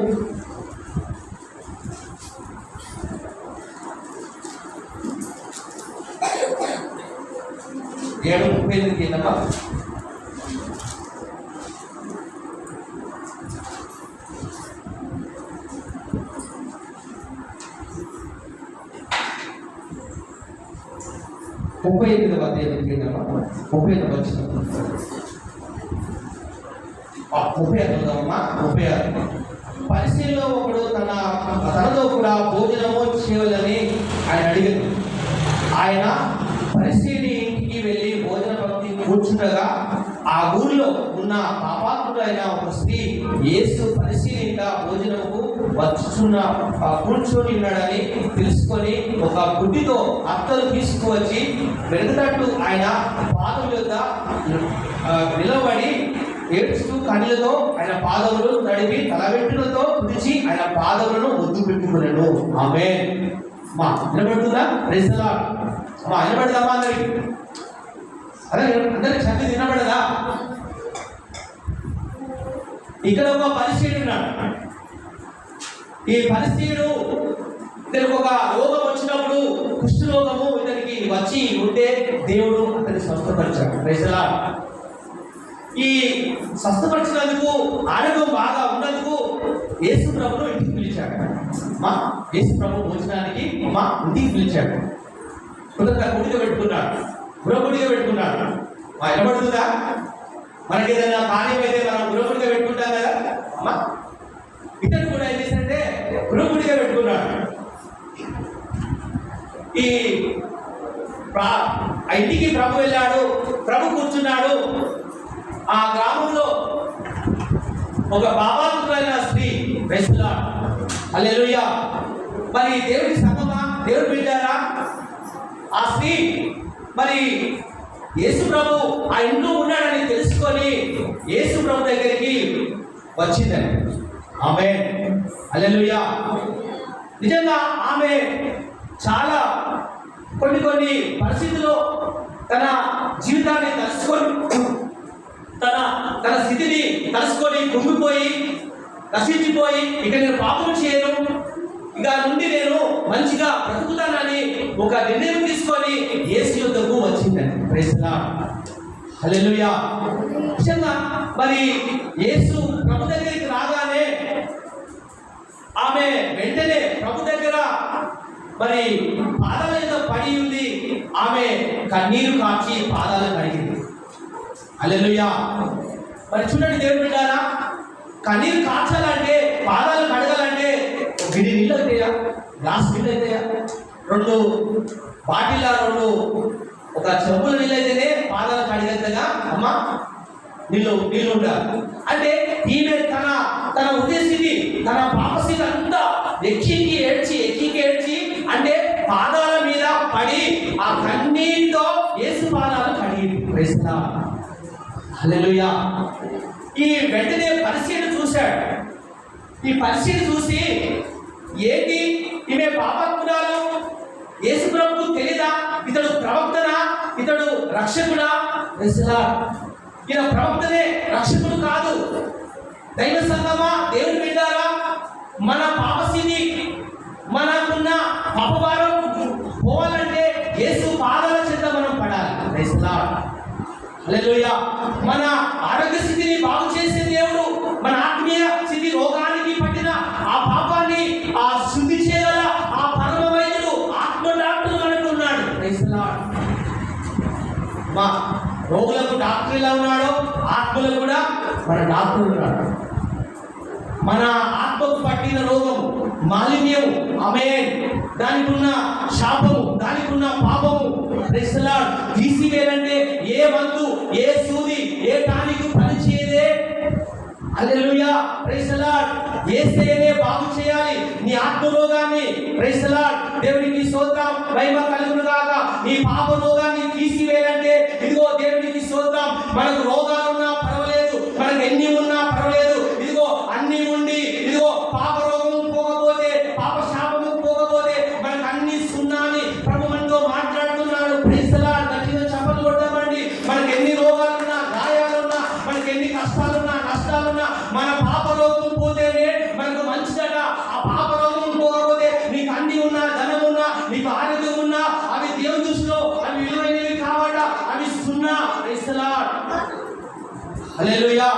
7:35 ఏంటమ్మా? ముప్పై 38వ అధ్యాయం ఏంటమ్మా? 35వ వచనం. 36. పరిశీలిలో ఒకడు తనతో కూడా భోజనము చేయాలని ఆయన అడిగాడు. ఆయన పరిశీలి ఇంటికి వెళ్ళి భోజన పంక్తి కూర్చుండగా ఆ ఊరిలో ఉన్న పాపాత్ముడైన ఒక స్త్రీ యేసు పరిశీలి ఇంట భోజనముకు కూర్చొని ఉన్నాడని తెలుసుకొని ఒక గుడ్డితో అత్తలు తీసుకువచ్చి వెనుకట్టు ఆయన పాదం యొద్ద నిలబడి ఏడుస్తూ కళ్ళతో ఆయన పాదములు తడిపి తలవెట్టులతో తుడిచి ఆయన పాదములను ముద్దు పెట్టుకున్నాడు. ఆమేన్. మా నిలబడుతుందా? Praise the Lord. మా నిలబడదామా? అందరికి చదివి నిలబడదా? ఇక్కడ ఒక పరిశీలుడు ఉన్నాడు. ఈ పరిశీలుడు ఇతనికి ఒక రోగం వచ్చినప్పుడు, కుష్ఠరోగము ఇతనికి వచ్చి ఉంటే దేవుడు అతన్ని స్వస్థపరిచాడు. Praise the lord. ఈ స్వస్థపరిచినందుకు, ఆరోగ్యం బాగా ఉన్నందుకు యేసు ప్రభును ఇంటికి పిలిచాడు. మా యేసు ప్రభు భోజనానికి మా ఇంటికి పిలిచాడు. కుటుంబ గుడిగా పెట్టుకున్నాడు, గురగుడిగా పెట్టుకున్నాడు. మా నిలబడుతుందా? మనకి ఏదైనా కార్యం అయితే మనం గురగుడిగా పెట్టుకుంటాం కదా. అమ్మా ఇతను కూడా ఏం చేశాడంటే గురగుడిగా పెట్టుకున్నాడు. ఈ ఇంటికి ప్రభు వెళ్ళాడు, ప్రభు కూర్చున్నాడు. ఆ గ్రామంలో ఒక పాపాత్ములైన స్త్రీ, ప్రైజ్ ది లార్డ్, హల్లెలూయా. మరి దేవుడి సంగమా, దేవుడు బిడ్డారా? ఆ స్త్రీ మరి యేసు ప్రభు ఆ ఇంట్లో ఉన్నాడని తెలుసుకొని యేసు ప్రభు దగ్గరికి వచ్చిందండి. ఆమేన్, హల్లెలూయా. నిజంగా ఆమె చాలా కొన్ని పరిస్థితుల్లో తన జీవితాన్ని తలుచుకొని తన స్థితిని కలుసుకొని కుంగిపోయి నశించిపోయి ఇక నేను పాపం చేయను, ఇక నుండి నేను మంచిగా బ్రతుకుతానని ఒక నిర్ణయం తీసుకొని యేసు యొద్దకు వచ్చిందండి. Praise the lord. హల్లెలూయా. నిజంగా మరి యేసు ప్రభు దగ్గరికి రాగానే ఆమె వెంటనే ప్రభు దగ్గర మరి పాదాల మీద పడి ఉంది. ఆమె కన్నీరు కాచి పాదాలు కడిగింది. హల్లెలూయా. మరి చూడండి దేవుని బిడ్డారా, కన్నీరు కాచాలంటే, పాదాలు కడగాలంటే గిడి నీళ్ళు అవుతాయా, గ్లాస్ నీళ్ళు అవుతాయా, 2 బాటిల్ 2 ఒక చెంబుల నీళ్ళు అయితేనే పాదాలు కడిగేంతగా అమ్మా నీళ్ళు ఉండాలి. అంటే ఈమె తన ఉద్దేశిని, తన పాపస్థితి అంతా ఎక్కి ఏడ్చి అంటే పాదాల మీద పడి ఆ కన్నీటితో యేసు పాదాలు కడిగింది. Praise the lord. హల్లెలూయా. ఈ వెంటనే పరిశీలన చూశాడు. ఈ పరిశీలన చూసి ఏంటి ఈమె పాపాత్మురాలు, యేసు ప్రభువుకు తెలీదా ఇతడు ప్రవక్తనా, ఇతడు రక్షకుడా? ఈయన ప్రవక్తనే, రక్షకుడు కాదు. దైవ సంగమా, దేవుని బిడ్డారా, మన పాపస్థితి, మనకున్న పాపభారం పోవాలంటే యేసు పాదాల చెంత మనం పడాలి. Praise the lord. హల్లెలూయా. మన ఆరోగ్య స్థితిని బాగు చేసే దేవుడు, మన ఆత్మీయ స్థితి, రోగానికి పట్టిన ఆ పాపాన్ని ఆ శుద్ధి చేయగల ఆ పరమ వైద్యుడు, ఆత్మ డాక్టర్ మనకు ఉన్నాడు. Praise the Lord. మా రోగులకు డాక్టర్ ఎలా ఉన్నాడో ఆత్మలకు కూడా మన డాక్టర్ ఉన్నాడు. మన ఆత్మకు పట్టిన రోగం, మాలిన్యం, ఆమేన్, దానికి ఉన్న శాపము, దానికి ఉన్న పాపము ప్రైజ్ ది లార్డ్ తీసివేయాలంటే ఏ మందు, ఏ సూది, ఏ టానిక్ పనిచేయదే. హల్లెలూయా. Praise the Lord. యేసయ్యనే బాగు చేయాలి నీ ఆత్మరోగాన్ని. Praise the Lord. దేవునికి స్తోత్రం, మహిమ కలుగును గాక. నీ పాప రోగాన్ని తీసివేయాలంటే ఇదిగో దేవునికి స్తోత్రం. మనకు రోగాలున్నా పర్వాలేదు, మనకు ఎన్ని ఉన్నా పర్వాలేదు, ఇదిగో అన్ని ఉండి ఇదిగో పాప రోగము పోకపోతే, పాప శాపము పోకపోతే మనకు అన్ని సున్నాని ప్రభు మనతో మాట్లాడుతున్నాడు. Praise the Lord. గట్టిగా చప్పట్లు కొడదామండి. మనకు ఎన్ని రోగాలున్నా, గాయాలున్నా, మనకు ఎన్ని కష్టాలున్నా, నష్టాలున్నా, మన పాప రోగం పోతేనే మనకు మంచిదట. ఆ పాప రోగం పోకపోతే నీకు అన్ని ఉన్నా, ధనం ఉన్నా, నీకు ఆరోగ్యం ఉన్నా, అవి దేవుని దృష్టిలో అవి విలువైనవి కావట, అవి సున్నా. Praise the lord. హల్లెలూయా.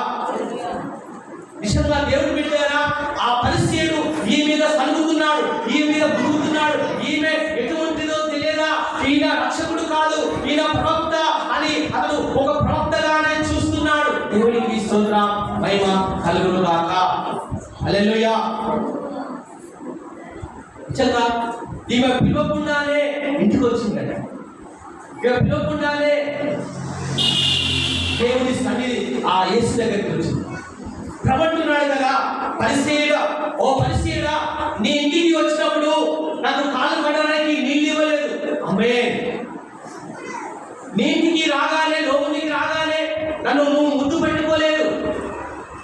నిజంగా దేవుడు బిడ్డరా, ఆ పరిస్థితుడు ఈ మీద సలుగుతున్నాడు, ఈ మీద బురుగుతున్నాడు. ఈమె ఎటువంటిదో తెలియదా, ఈయన రక్షకుడు కాదు, ఈయన ప్రవక్త అని అతను ఒక ప్రవక్తగానే చూస్తున్నాడు. దేవునికి స్తోత్రం, మహిమ కలుగును గాక. హల్లెలూయా. నిజంగా ఈమె పిలవకుండానే ఇంటికి వచ్చిందట. ఈమె పిలవకుండానే దేవుని సన్నిధి ఆ యేసు దగ్గరికి వచ్చింది. ప్రవక్తున్నాడు కదా, పరిసయ్యుడా, ఓ పరిసయ్యుడా, నీ ఇంటికి వచ్చినప్పుడు నాకు కాలు కడగడానికి నీళ్ళు ఇవ్వలేదు. ఆమేన్. నీ ఇంటికి రాగానే, లోపలికి రాగానే నన్ను నువ్వు ముద్దు పెట్టుకోలేదు.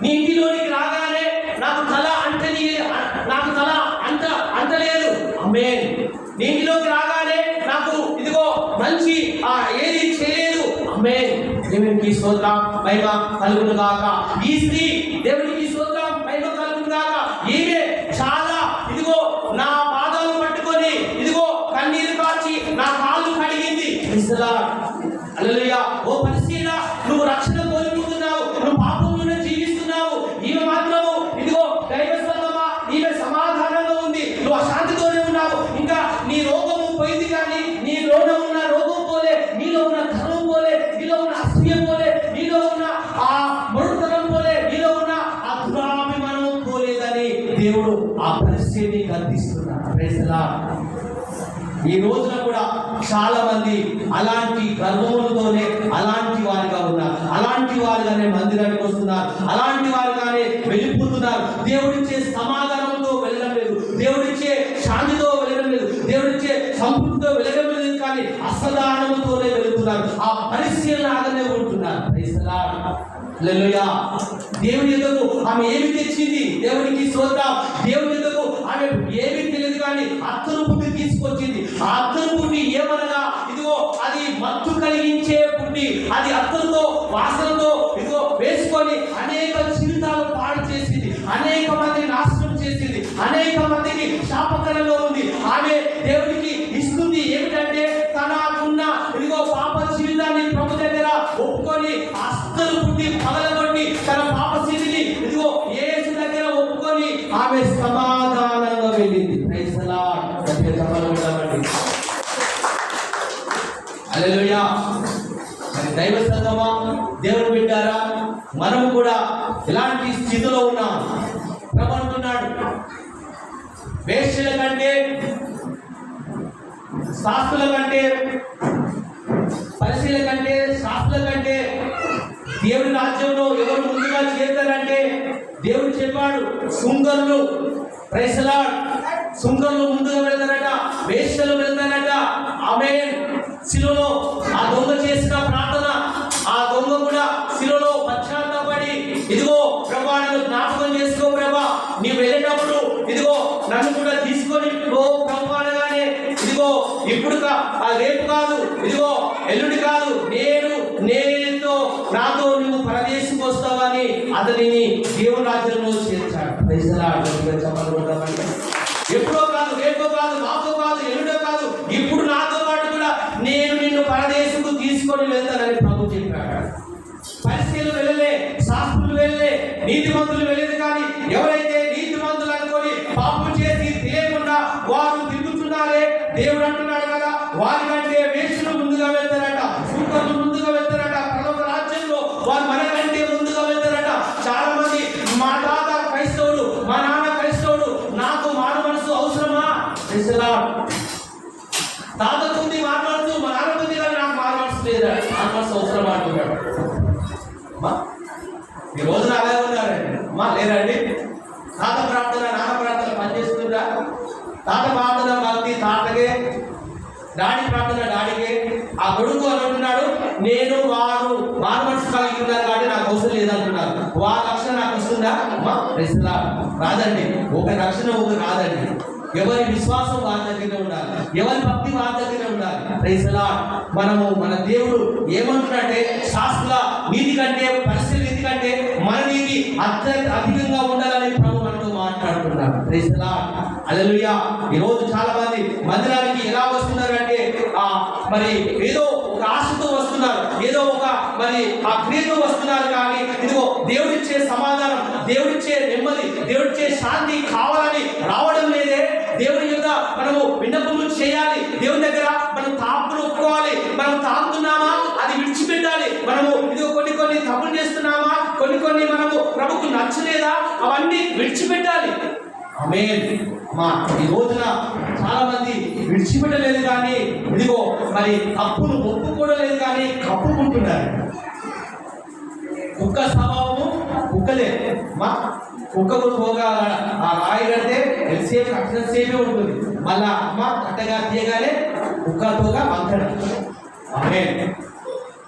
నీ ఇంటిలోనికి రాగానే నాకు తల అంటలేదు. ఆమేన్. నీ ఇంటిలోకి రాగానే నాకు ఇదిగో మంచి ఏది చేయలేదు. ఆమేన్. దేవునికి స్తోత్రం, మహిమ కలుగును గాక. ఈ స్త్రీ దేవునికి స్తోత్రం, మహిమ కలుగును గాక. ఈమె చాలా ఇదిగో నా పాదాలు పట్టుకొని ఇదిగో కన్నీరు కాచి నా కాళ్ళు కడిగింది. Praise the lord. హల్లెలూయా. ఓ పరిశీలన, నువ్వు రక్షణ కోల్పోతున్నావు, నువ్వు పాపంలోనే జీవిస్తున్నావు. ఈమె మాత్రము ఇదిగో దైవ సంగమా, ఈమె సమాధానంగా ఉంది, నువ్వు అశాంతితోనే ఉన్నావు. ఇంకా నీ రోగము పోయింది, కానీ నీలోన ఉన్న రోగం పోలే, నీలో ఉన్న ధనం పోలే, నీలో ఉన్న అసూయ పోలే, నీలో ఉన్న ఆ మరుతనం పోలే, నీలో ఉన్న ఆ దురాభిమానం పోలేదని దేవుడు ఆ పరిస్థితిని గర్తిస్తున్నాడు. Praise the lord. ఈ రోజున కూడా చాలా మంది అలాంటి గర్వములతోనే అలాంటి వారిగా ఉన్నారు, అలాంటి వారిగానే మందిరానికి వస్తున్నారు, అలాంటి వారిగానే వెళ్ళిపోతున్నారు. దేవుడిచ్చే సమాధానంతో వెళ్ళడం లేదు, దేవుడిచ్చే శాంతితో వెళ్ళడం లేదు, దేవుడిచ్చే సంతృప్తితో వెళ్ళడం లేదు, కానీ అసదానంతోనే వెళుతున్నారు. ఆ పరిశీలనగానే ఉంటున్నారు. Praise the lord. హల్లెలూయా. దేవుని ఎదుగు ఆమె ఏమి తెచ్చింది? దేవునికి స్తోత్రం. దేవుని ఎదుగు ఆమె ఏమి తెలియదు, కానీ అత్తరు పుట్టి తీసుకొచ్చింది. ఆ అత్తరు పుట్టి ఏమనగా ఇదిగో అది మత్తు కలిగించే పుట్టి, అది అత్తరుతో వాసనతో ఇదిగో వేసుకొని అనేక సంగమా, దేవుని బిడ్డారా, మనం కూడా ఇలాంటి స్థితిలో ఉన్నాం. ప్రభు అంటున్నాడు, వేశ్యల కంటే, శాస్త్రుల కంటే, పరిశీల కంటే, శాస్త్రుల కంటే దేవుని రాజ్యంలో ఎవరు ముందుగా చేరుతారంటే దేవుడు చెప్పాడు, సుంకరులు, ప్రైజ్ ది లార్డ్, సుంకరులు ముందుగా వెళ్తారట, వేశ్యలు వెళ్తారట. ఆమేన్. శిలువలో ఆ దొంగ చేసిన ప్రార్థన, ఆ దొంగ కూడా శిలువలో పశ్చాత్తాపడి, ఇదిగో ప్రభా నన్ను జ్ఞాపకం చేసుకో ప్రభా, నీవు వెళ్ళేటప్పుడు ఇదిగో నన్ను కూడా తీసుకొని ఓ ప్రభు అనగానే, ఇదిగో ఇప్పుడు రేపు కాదు, ఇదిగో ఎల్లుండి కాదు, నేనుతో నాతో నువ్వు పరదేశంకి వస్తావని అతనిని దేవుని రాజ్యంలో చేర్చాడు. Praise the Lord. చెప్పాలి, ఎప్పుడో కాదు, రేపో కాదు, మాతో కాదు, ఎల్లుడో కాదు, ఇప్పుడు నాతో పాటు కూడా నేను నిన్ను పరదేశంకు తీసుకొని వెళ్తానని ప్రభు చెప్పాడు. పరిశీలన వెళ్ళలే, శాస్త్రులు వెళ్ళలే, నీతిమంతులు వెళ్ళలేదు. కానీ ఎవరైతే నీతిమంతులు అనుకొని పాపం చేసి తెలియకుండా వారు తిరుగుతున్నారే, దేవుడు అంటున్నాడు కదా, వారికంటే వేశ్యలు ముందుగా వెళ్తారట, సుంకరులు ముందుగా వెళ్తారట, పరలోక రాజ్యంలో వారు మనకంటే ముందుగా వెళ్తారట. చాలా మంది, మా తాత క్రైస్తవుడు, మా నాన్న క్రైస్తవుడు, నాకు మారు మనసు అవసరమా? తాతకుంది మాట్లాడుతూ, మా నాన్నకుంది కానీ నాకు మారు మనసు లేదా, మారు మనసు అవసరమా అంటున్నాడు. ఈ రోజున అలాగే ఉన్నారండి అమ్మా, లేదండి. తాత ప్రార్థన, నాన్న ప్రార్థన పనిచేస్తుందా? తాత ప్రార్థన భక్తి తాతకే, డాడీ ప్రార్థన డాడీకే. ఆ కొడుకు అని అంటున్నాడు, నేను వారు మారు మనసు కలిగి ఉన్నారు కాబట్టి నాకు అవసరం లేదంటున్నారు. వారి రక్షణ నాకు వస్తుందా? అమ్మా ప్రైజ్ ది లార్డ్. రాదండి. ఒక రక్షణ ఒకరు రాదండి. ఎవరి విశ్వాసం వారి దగ్గర ఉండాలి, ఎవరి భక్తి వారి దగ్గర ఉండాలి. Praise the Lord. మనము మన దేవుడు ఏమంటున్నాడంటే, శాస్త్ర నీతి కంటే, పరిస్థితి నీతి కంటే మన నీతి అధికంగా ఉండాలని ప్రభు మనతో మాట్లాడుతున్నాడు. Praise the lord. హల్లెలూయా. ఈ రోజు చాలా మంది మందిరానికి ఎలా వస్తున్నారంటే, మరి ఏదో ఒక ఆశతో వస్తున్నారు, ఏదో ఒక మరి ఆ క్రియతో వస్తున్నారు. కానీ ఇదిగో దేవుడిచ్చే సమాధానం, దేవుడిచ్చే నెమ్మది, దేవుడిచ్చే శాంతి కావాలని రావడం లేదే. దేవుని యొక్క మనము విన్నపములు చేయాలి, దేవుని దగ్గర మనం తాపును ఒప్పుకోవాలి. మనం తాగుతున్నామా అది విడిచిపెట్టాలి. మనము ఇదిగో కొన్ని తప్పులు చేస్తున్నామా, కొన్ని మనము ప్రభుకు నచ్చలేదా, అవన్నీ విడిచిపెట్టాలి. ఆమేన్. అమ్మా, ఈ రోజున చాలా మంది విడిచిపెట్టలేదు, కానీ ఇదిగో మరి తప్పును ఒప్పుకోవలేదు, కానీ కప్పుకుంటున్నారు. కుక్క స్వభావము కుక్కలే. మా కుక్కకు పోగా ఆ రాయి కడితే ఎంతసేపు అక్షరసేపే ఉంటుంది, మళ్ళా అమ్మ కట్టగా తీయగానే కుక్కతోగా వంకడం. ఆమేన్.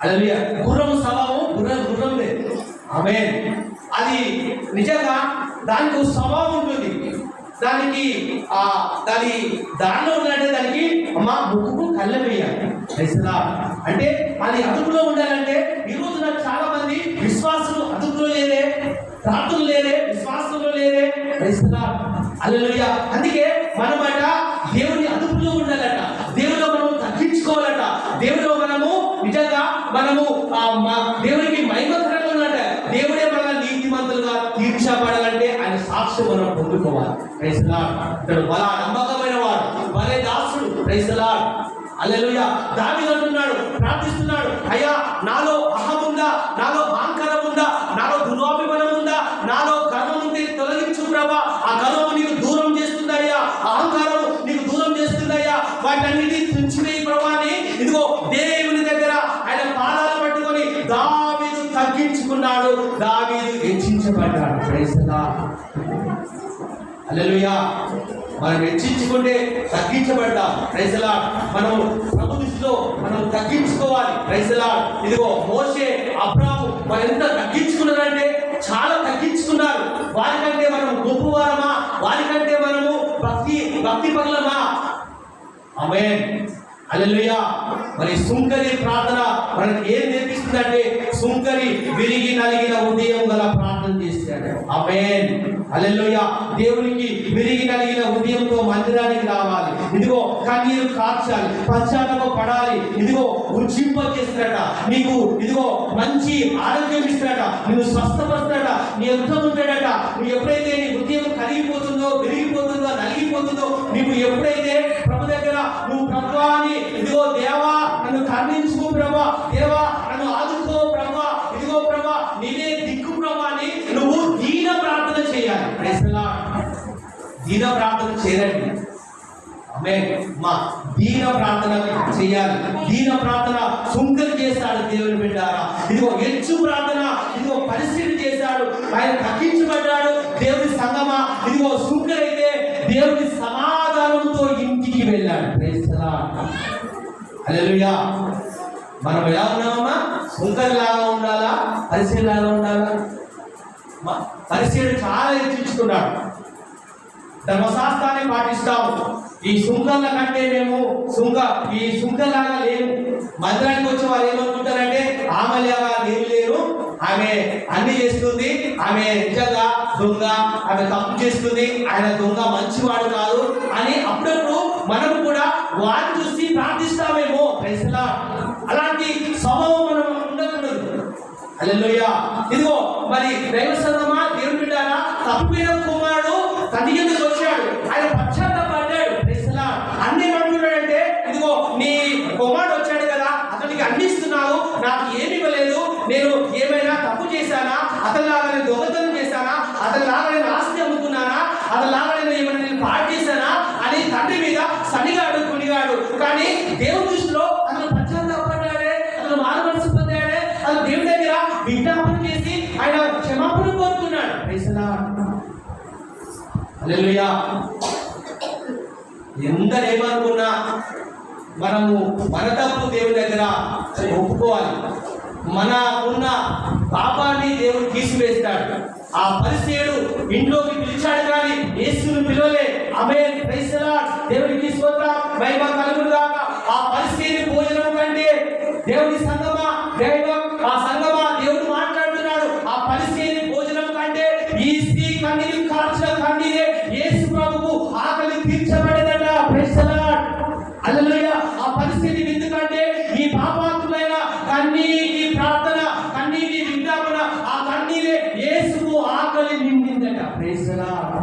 హల్లెలూయా. గుర్రం స్వభావం గుర్రం లేదు. ఆమేన్. అది నిజంగా దానికి స్వభావం ఉంటుంది, దానికి దానిలో ఉన్నట్టే దానికి అమ్మ ముక్కుకు కళ్ళెం వేయాలి. అంటే అది అదుపులో ఉండాలంటే ఈ రోజున చాలా మంది విశ్వాసులు అదుపులో లేదే, ప్రార్థనలు లేదే, విశ్వాసంలో లేదే. హల్లెలూయా. అందుకే మనమాట దేవుని అదుపులో ఉండాలట, దేవులో మనం తగ్గించుకోవాలట, దేవులో మనము నిజంగా మనము దేవునికి మహిమకరంగా ఉన్నట. దేవుడే మన నీతిమంతులుగా తీర్చబడాలంటే ఆయన సాక్ష్యం మనం పొందుకోవాలి. Praise the Lord. ఇతడు బలా నమ్మకమైన వాడు, భలే దాసుడు. Praise the lord. హల్లెలూయా. దావీదు అంటున్నాడు, ప్రార్థిస్తున్నాడు, అయ్యా నాలో అహం ఉందా, నాలో అహంకారం ఉందా, నాలో దురాభిమానం ఉందా, నాలో గర్వం ఉంటే తొలగించు ప్రభా. ఆ గర్వం నీకు దూరం చేస్తుందయ్యా, అహంకారం నీకు దూరం చేస్తుందయ్యా, వాటన్నిటిని తుంచివేయి ప్రభా అని ఇదిగో దేవుని దగ్గర ఆయన పాదాలు పట్టుకొని దావీదు తగ్గించుకున్నాడు, దావీదు హెచ్చించబడ్డాడు. Praise the lord. హల్లెలూయా. మనం హెచ్చించుకుంటే తగ్గించబడ్డాం. Praise the Lord. మనం ప్రభు దృష్టిలో మనం తగ్గించుకోవాలి. Praise the Lord. ఇదిగో మోషే, అబ్రాహాము వాళ్ళు ఎంత తగ్గించుకున్నారంటే చాలా తగ్గించుకున్నారు. వారికంటే మనం గొప్పవారమా, వారికంటే మనము భక్తి పరులమా? ఆమేన్. హల్లెలూయా. మరి సుంకరి ప్రార్థన మనకి ఏం నేర్పిస్తుందంటే, సుంకరి విరిగి నలిగిన హృదయం గల ప్రార్థన చేస్తాడు. ఆమేన్. హల్లెలూయా. దేవునికి విరిగి నలిగిన హృదయంతో మందిరానికి రావాలి, ఇదిగో కన్నీరు కార్చాలి, పశ్చాత్తాప పడాలి, ఇదిగో ఉజ్జింప చేస్తాడట, నీకు ఇదిగో మంచి ఆరోగ్యం ఇస్తాడట, నువ్వు స్వస్థపరుస్తాడట, నీ ఎంత ఉంటాడట. నువ్వు ఎప్పుడైతే నీ హృదయం కరిగిపోతుందో, విరిగిపోతుందో, నలిగిపోతుందో, నీకు ఎప్పుడైతే ప్రభు దగ్గర నువ్వు ప్రభువాని ఇదిగో దేవా నన్ను కరుణించుకో, ప్రభా దేవా నన్ను ఆదుకో చేరండి. ఆమె మా దీన ప్రార్థన చేయాలి. దీన ప్రార్థన సుంకరు చేస్తాడు దేవుని బిడ్డారా. ఇదిగో హెచ్చు ప్రార్థన, ఇదిగో పరిస్థితి చేశాడు, ఆయన తగ్గించబడ్డాడు. దేవుని సంగమా, ఇదిగో సుంకరైతే దేవుని సమాధానంతో ఇంటికి వెళ్ళాడు. Praise the lord. హల్లెలూయా. మనం ఎలా ఉన్నామమ్మా? సుంకర్ లాగా ఉండాలా, పరిస్థితి లాగా ఉండాలా? పరిస్థితి చాలా హెచ్చించుకున్నాడు. ధర్మశాస్త్రాన్ని పాటిస్తాము. ఈ సుంకర్ల కంటే మేము ఈ సుంకర్లాగా లేము. మందిరానికి వచ్చే వారు ఏమనుకుంటారంటే ఆమెలాగా నేను లేరు, ఆమె అన్ని చేస్తుంది, ఆమె నిజంగా దొంగ, ఆమె తప్పు చేస్తుంది, ఆయన దొంగ మంచివాడు కాదు అని అప్పుడప్పుడు మనం కూడా వారిని చూసి ప్రార్థిస్తామేమో. Praise the lord. అలాంటి స్వభావం మనం ఉండకూడదు. హల్లెలూయా. ఇదిగో మరి దైవ సంగమా, దేవుని బిడ్డారా, తప్పిన కుమారుడు తండ్రి యొద్దకు వచ్చాడు, ఆయన పశ్చాత్తాపడ్డాడు. Praise the lord. అన్ని ఏమంటున్నాడంటే, ఇదిగో నీ కుమారుడు వచ్చాడు కదా, అతనికి అన్ని ఇస్తున్నావు, నాకు ఏమి ఇవ్వలేదు, నేను ఏమైనా తప్పు చేశానా, అతనిలాగా నేను దొంగతనం చేశానా, అతనిలాగా నేను ఆస్తి అమ్ముకున్నానా, అతనిలాగా నేను ఏమైనా నేను పాడు చేశానా అని తండ్రి మీద సనిగాడు కొనిగాడు. కానీ దేవుని దృష్టిలో అతను పశ్చాత్తాపడ్డాడే, అతను మారు మనసు పొందాడే, అతను దేవుడి దగ్గర విజ్ఞాపన చేసి ఆయన క్షమాపణ కోరుకున్నాడు. Praise the lord. హల్లెలూయా. ఎందరేమనుకున్నా మనము మన తప్పు దేవుని దగ్గర ఒప్పుకోవాలి. మన ఉన్న పాపాన్ని దేవుడు తీసివేస్తాడు. ఆ పరిసయ్యుడు ఇంట్లోకి పిలిచాడు కానీ యేసును పిలవలే. ఆమేన్. Praise the Lord. దేవునికి స్తోత్రం, మహిమ కలుగును గాక. ఆ పరిసయ్యుని భోజనం కంటే దేవుని సంగమా, ఆ సంగమా, దేవుడు మాట్లాడుతున్నాడు. ఆ పరిసయ్యుని భోజనం కంటే ఈ స్త్రీ కన్నీరు కార్చిన కన్నీరే యేసు ప్రభువు ఆకలి తీర్చబడేదట. Praise the lord. హల్లెలూయా. ఆ పరిస్థితి ఎందుకంటే ఈ పాపాత్ములైన కన్నీటి ప్రార్థన, కన్నీటి విజ్ఞాపన, ఆ కన్నీరే యేసుకు ఆకలి నిండిందట. Praise the Lord.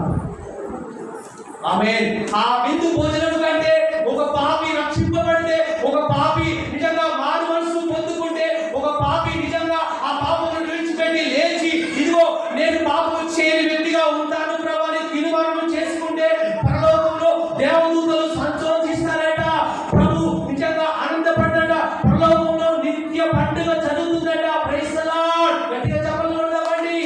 ఆమేన్. ఆ విందు భోజనం కంటే ఒక పాపి రక్షింపబడితే, ఒక పాపి నిజంగా మారు మనసు పొందుకుంటే, ఒక పాపి నిజంగా ఆ పాపమును విడిచిపెట్టి లేచి ఇదిగో నేను పాపం చేయని వ్యక్తిగా ఉంటాను ప్రభువా అని తీర్మానం చేసుకుంటే పరలోకంలో దేవదూతలు సంతోషిస్తారట. ప్రభు నిజంగా ఆనందపడ్డట. పరలోకంలో నిత్య పండుగ జరుగుతుందట. Praise the Lord. గట్టిగా చెప్పండి ఉండవండి.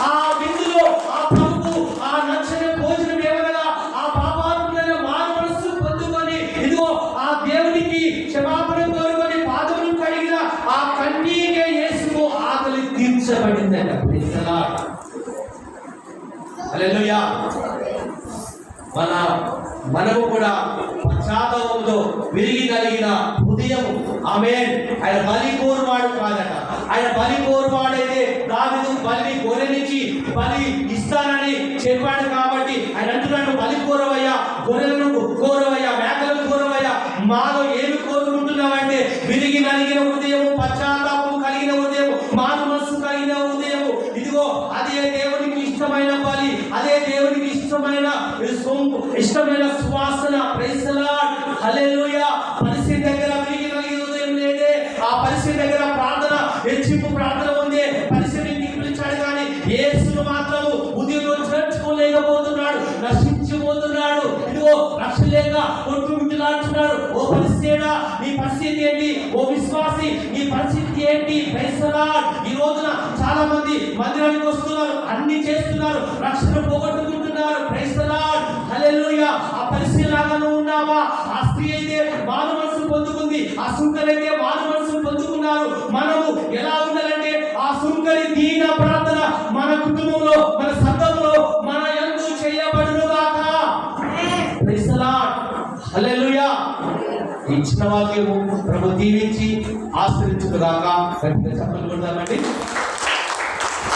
ఆ విందులో ఆ ప్రభు ఆ నచ్చని భోజనం ఏమనగా ఆ పాపాత్ములైన మారు మనస్సు పొందుకొని ఇదిగో ఆ దేవునికి క్షమాపణ కోరుకొని పాదములు కడిగిన ఆ కన్నీకే యేసుకు ఆకలి తీర్చబడిందట. Praise the lord. హల్లెలూయా. మనము కూడా పశ్చాత్తాపంతో విరిగి కలిగిన హృదయం. ఆమేన్. ఆయన బలి కోరువాడు కాదట. ఆయన బలి కోరువాడైతే దావీదు బలిని గొర్రెనిచ్చి బలి ఇస్తానని చెప్పాడు కాబట్టి ఆయన అంటున్నాడు, బలి కోరవయ్యా, గొర్రెలను కోరవయ్యా, మేకలను కోరవయ్యా, మాలో ఏమి కోరుకుంటున్నావంటే విరిగి నలిగిన హృదయము, పశ్చాత్తాపం కలిగిన హృదయము, మారు మనస్సు కలిగిన హృదయము. ఇదిగో అదే దేవునికి ఇష్టమైన బలి, అదే దేవునికి ఇష్టమైన సువాసన. Praise the lord. హల్లెలూయా. పరిస్థితి దగ్గర విరిగి నలిగిన హృదయం లేదే. ఆ పరిస్థితి దగ్గర ప్రార్థన, హెచ్చింపు ప్రార్థన ఉంది. పరిస్థితిని ఇంటికి పిలిచాడు కానీ యేసును మాత్రము ఉదయం చేర్చుకోలేకపోతున్నాడు, నశించిపోతున్నాడు. ఇదిగో రక్షణ లేక కొట్టుమిట్టులాడుతున్నాడు. ఓ పరిస్థితిడా, నీ పరిస్థితి ఏంటి? ఓ విశ్వాసి, నీ పరిస్థితి ఏంటి? Praise the lord. ఈ రోజున చాలా మంది మందిరానికి వస్తున్నారు, అన్ని చేస్తున్నారు, రక్షణ పోగొట్టుకుంటున్నారు. Praise the lord. హల్లెలూయా. ఆ పరిస్థితి లాగా నువ్వు ఉన్నావా? ఆ స్త్రీ అయితే మారు మనసు పొందుకుంది, ఆ సుంకరైతే మారు మనసు పొందుకున్నారు. మనము ఎలా ఉండాలంటే ఆ సుంకరి దీన ప్రార్థన మన కుటుంబంలో, మన సంఘంలో, మన యందు చేయబడును గాక. Praise the lord. హల్లెలూయా. ఇచ్చిన వాక్యము ప్రభు దీవించి ఆశీర్వదించును గాక. గట్టిగా చప్పట్లు కొడదామండి.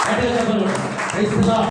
గట్టిగా చప్పట్లు కొడదాం. Praise the lord.